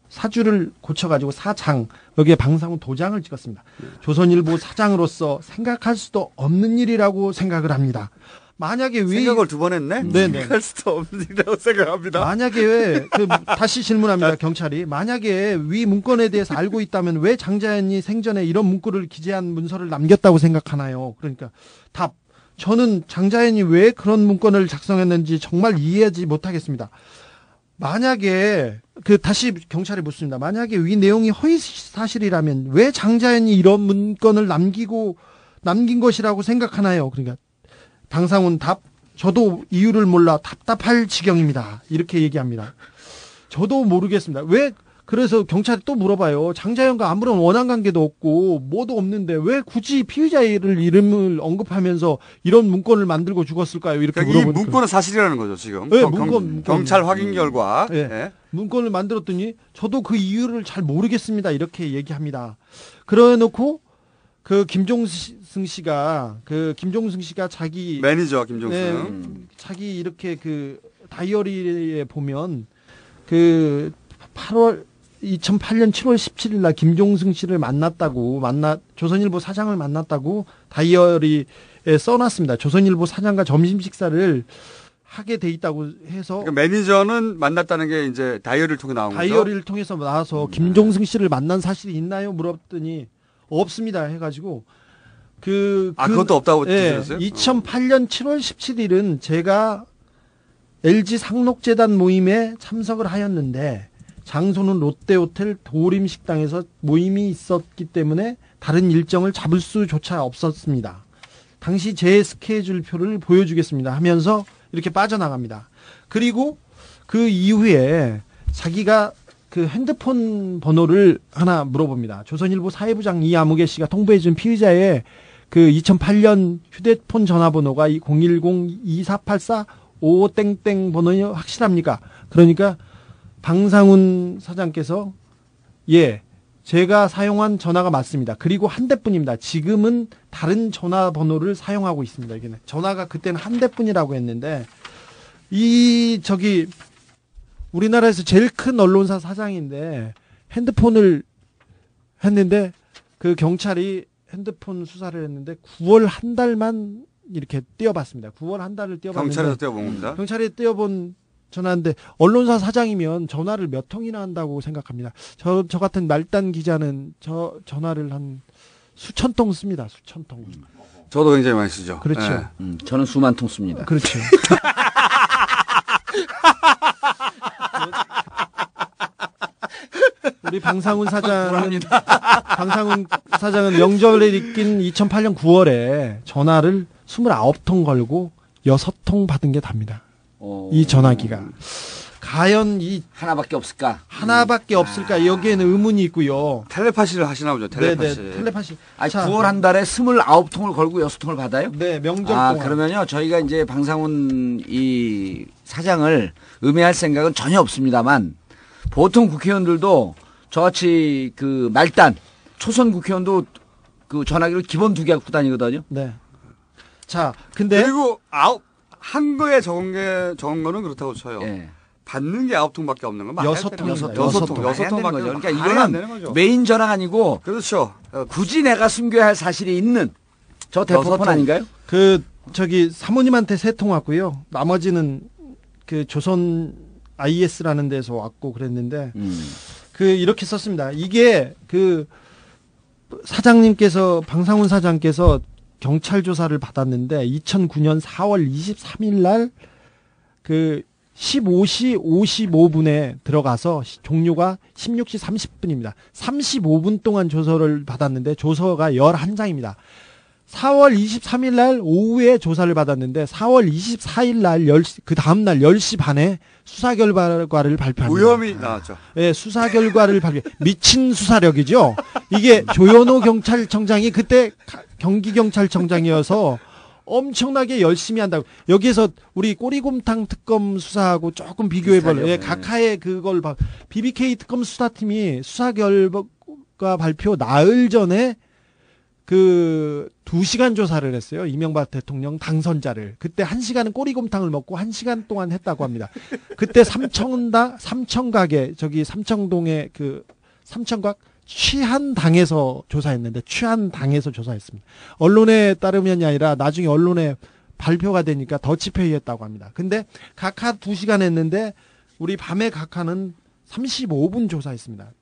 사주를 고쳐가지고 사장, 여기에 방상훈 도장을 찍었습니다. 조선일보 사장으로서 생각할 수도 없는 일이라고 생각을 합니다. 만약에 생각을 두 번 했네? 네네. 생각할 수도 없는 일이라고 생각합니다. 만약에 다시 질문합니다. 경찰이. 만약에 위 문건에 대해서 알고 있다면 왜 장자연이 생전에 이런 문구를 기재한 문서를 남겼다고 생각하나요? 그러니까 답. 저는 장자연이 왜 그런 문건을 작성했는지 정말 이해하지 못하겠습니다. 만약에 다시 경찰이 묻습니다. 만약에 위 내용이 허위 사실이라면 왜 장자연이 이런 문건을 남긴 것이라고 생각하나요? 그러니까 방상훈 답. 저도 이유를 몰라 답답할 지경입니다. 이렇게 얘기합니다. 저도 모르겠습니다. 왜 그래서 경찰이 또 물어봐요. 장자연과 아무런 원한 관계도 없고 뭐도 없는데 왜 굳이 피의자의 이름을 언급하면서 이런 문건을 만들고 죽었을까요? 이렇게 그러니까 이 물어보니까 문건은 사실이라는 거죠, 지금. 네, 문건. 경찰 확인 결과. 네. 네. 문건을 만들었더니 저도 그 이유를 잘 모르겠습니다. 이렇게 얘기합니다. 그래 놓고 김종승 씨가 자기 매니저 김종승. 네, 자기 이렇게 다이어리에 보면 2008년 7월 17일 날 김종승 씨를 조선일보 사장을 만났다고 다이어리에 써놨습니다. 조선일보 사장과 점심 식사를 하게 돼 있다고 해서 그러니까 매니저는 만났다는 게 이제 다이어리를 통해 나온 거죠. 다이어리를 통해서 나와서 김종승 씨를 만난 사실이 있나요? 물었더니 없습니다 해가지고 그것도 없다고 들었어요? 2008년 7월 17일은 제가 LG 상록재단 모임에 참석을 하였는데 장소는 롯데호텔 도림식당에서 모임이 있었기 때문에 다른 일정을 잡을 수조차 없었습니다. 당시 제 스케줄표를 보여주겠습니다 하면서 이렇게 빠져나갑니다. 그리고 그 이후에 자기가 그 핸드폰 번호를 하나 물어봅니다. 조선일보 사회부장 이아무개 씨가 통보해준 피의자의 그 2008년 휴대폰 전화번호가 010-2484-55땡땡 번호이 확실합니까? 그러니까 방상훈 사장께서 예, 제가 사용한 전화가 맞습니다. 그리고 한 대뿐입니다. 지금은 다른 전화번호를 사용하고 있습니다. 이게 전화가 그때는 한 대뿐이라고 했는데 우리나라에서 제일 큰 언론사 사장인데 핸드폰을 했는데 그 경찰이 핸드폰 수사를 했는데 9월 한 달만 이렇게 띄어봤습니다. 9월 한 달을 띄어봤는데 경찰에서 띄어본 겁니다. 경찰에 띄어본 전화인데 언론사 사장이면 전화를 몇 통이나 한다고 생각합니다. 저 같은 말단 기자는 저 전화를 한 수천 통 씁니다. 수천 통. 저도 굉장히 많이 쓰죠. 그렇죠. 네. 저는 수만 통 씁니다. 그렇죠. 우리 방상훈 사장은 명절에 있긴 2008년 9월에 전화를 29통 걸고 6통 받은 게 답니다. 이 전화기가 과연 이 하나밖에 없을까? 하나밖에 없을까? 여기에는 의문이 있고요. 텔레파시를 하시나 보죠. 텔레파시. 네네, 텔레파시. 아니, 9월 한 달에 29통을 걸고 6통을 받아요? 네, 명절 동안. 그러면요, 저희가 이제 방상훈 이 사장을 음해할 생각은 전혀 없습니다만, 보통 국회의원들도 저같이 그 말단, 초선 국회의원도 그 전화기를 기본 2개 갖고 다니거든요. 네. 자, 근데. 그리고 한 거에 적은 거는 그렇다고 쳐요. 예. 받는 게 9통밖에 없는 건 말이 안 되는 거죠. 6통밖에 거죠. 그러니까 안 되는 이거는 거죠. 메인 전화가 아니고 그렇죠. 굳이 내가 숨겨야 할 사실이 있는 저 대포폰 6통. 아닌가요? 사모님한테 3통 왔고요. 나머지는 그 조선 IS라는 데서 왔고 그랬는데, 이렇게 썼습니다. 이게 방상훈 사장께서 경찰 조사를 받았는데 2009년 4월 23일 날 15시 55분에 들어가서 종료가 16시 30분입니다. 35분 동안 조서를 받았는데 조서가 11장입니다. 4월 23일 날 오후에 조사를 받았는데 4월 24일 날 그 다음 날 10시 반에 수사 결과를 발표합니다. 무혐의 나왔죠. 네, 수사 결과를 미친 수사력이죠. 이게 조현오 경찰청장이 그때 경기경찰청장이어서 엄청나게 열심히 한다고. 여기에서 우리 꼬리곰탕 특검 수사하고 조금 비교해볼래요. 예, 각하의 그걸 BBK 특검 수사팀이 수사 결과 발표 나흘 전에 2시간 조사를 했어요. 이명박 대통령 당선자를. 그때 1시간은 꼬리곰탕을 먹고 1시간 동안 했다고 합니다. 그때 삼청각에 삼청동의 삼청각 취한당에서 조사했는데 취한당에서 조사했습니다. 언론에 따르면이 아니라 나중에 언론에 발표가 되니까 더치페이했다고 합니다. 근데 각하 2시간 했는데 우리 밤에 각하는 35분 조사했습니다.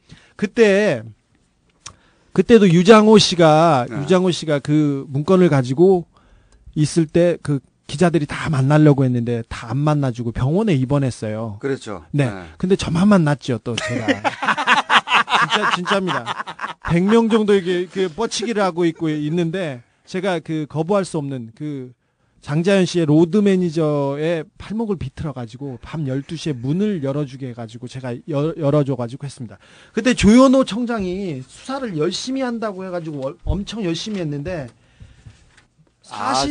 그때도 유장호 씨가 그 문건을 가지고 있을 때 기자들이 다 만나려고 했는데 다 안 만나주고 병원에 입원했어요. 그렇죠. 네. 근데 저만 만났죠, 또 제가. 진짜입니다. 100명 정도 이게 뻗치기를 하고 있는데 제가 거부할 수 없는 장자연 씨의 로드 매니저의 팔목을 비틀어 가지고 밤 12시에 문을 열어주게 해가지고 제가 열어줘가지고 했습니다. 그때 조현오 청장이 수사를 열심히 한다고 해가지고 엄청 열심히 했는데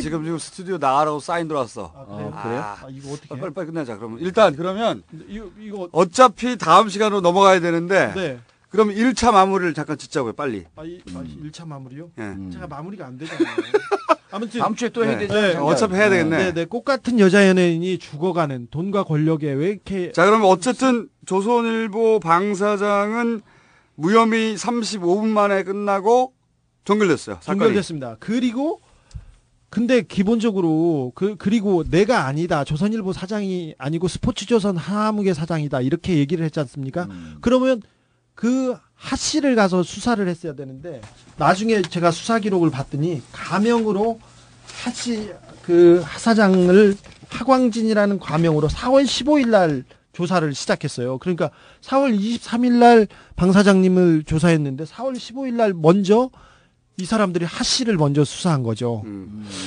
지금 스튜디오 나가라고 사인 들어왔어. 그래요? 이거 어떻게 빨리 끝내자. 그러면 이거 어차피 다음 시간으로 넘어가야 되는데 네. 그럼 1차 마무리를 잠깐 짓자고요. 빨리. 1차 마무리요? 예. 제가 마무리가 안 되잖아요. 아무튼 다음 주에 또 해야 되죠. 네, 어차피 해야 되겠네. 네, 꽃 같은 여자 연예인이 죽어가는 돈과 권력에 왜 이렇게. 자, 그러면 어쨌든 조선일보 방 사장은 무혐의 35분 만에 끝나고 종결됐어요. 사건이. 종결됐습니다. 그리고 근데 기본적으로 그리고 내가 아니다. 조선일보 사장이 아니고 스포츠조선 하나무게 사장이다. 이렇게 얘기를 했지 않습니까? 그러면 그 하씨를 가서 수사를 했어야 되는데 나중에 제가 수사 기록을 봤더니 가명으로 하씨 그 하사장을 하광진이라는 과명으로 4월 15일 날 조사를 시작했어요. 그러니까 4월 23일 날 방 사장님을 조사했는데 4월 15일 날 먼저 이 사람들이 하씨를 먼저 수사한 거죠.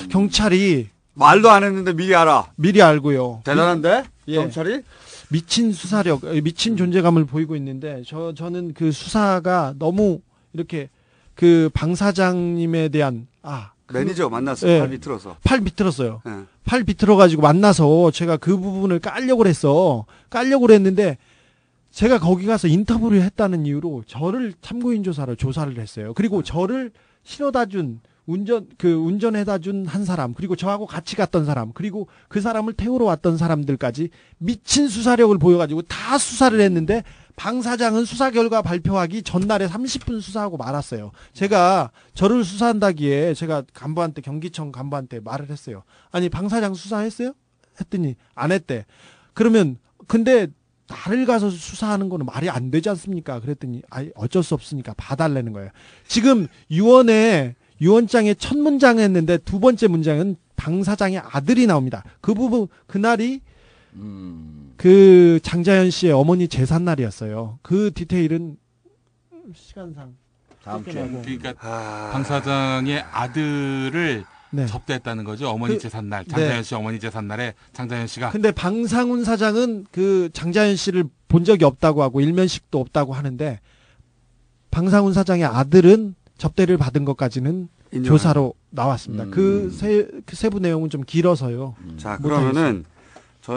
경찰이 말도 안 했는데 미리 알아. 미리 알고요. 대단한데? 예. 경찰이? 미친 수사력, 미친 존재감을 보이고 있는데 저는 그 수사가 너무 이렇게 그 방 사장님에 대한 매니저 만났어요. 예. 팔 비틀어서. 팔 비틀었어요. 예. 팔 비틀어 가지고 만나서 제가 그 부분을 깔려고 했는데 제가 거기 가서 인터뷰를 했다는 이유로 저를 참고인 조사를 했어요. 그리고 저를 실어다 준 운전해다 준 한 사람, 그리고 저하고 같이 갔던 사람, 그리고 그 사람을 태우러 왔던 사람들까지 미친 수사력을 보여가지고 다 수사를 했는데 방 사장은 수사 결과 발표하기 전날에 30분 수사하고 말았어요. 제가 저를 수사한다기에 제가 간부한테, 경기청 간부한테 말을 했어요. 아니, 방 사장 수사했어요? 했더니 안 했대. 그러면 근데 나를 가서 수사하는 거는 말이 안 되지 않습니까? 그랬더니 어쩔 수 없으니까 봐달라는 거예요. 지금 유언장에 첫 문장 했는데 두 번째 문장은 방 사장의 아들이 나옵니다. 그 부분 그날이 그 장자연 씨의 어머니 제삿 날이었어요. 그 디테일은 시간상 다음 주에. 그러니까 방 사장의 아들을 네. 접대했다는 거죠. 어머니 제삿날, 장자연 씨 어머니 제삿날에 장자연 씨가. 근데 방상훈 사장은 그 장자연 씨를 본 적이 없다고 하고 일면식도 없다고 하는데 방상훈 사장의 아들은 접대를 받은 것까지는 조사로 나왔습니다. 그 세부 내용은 좀 길어서요. 자, 그러면은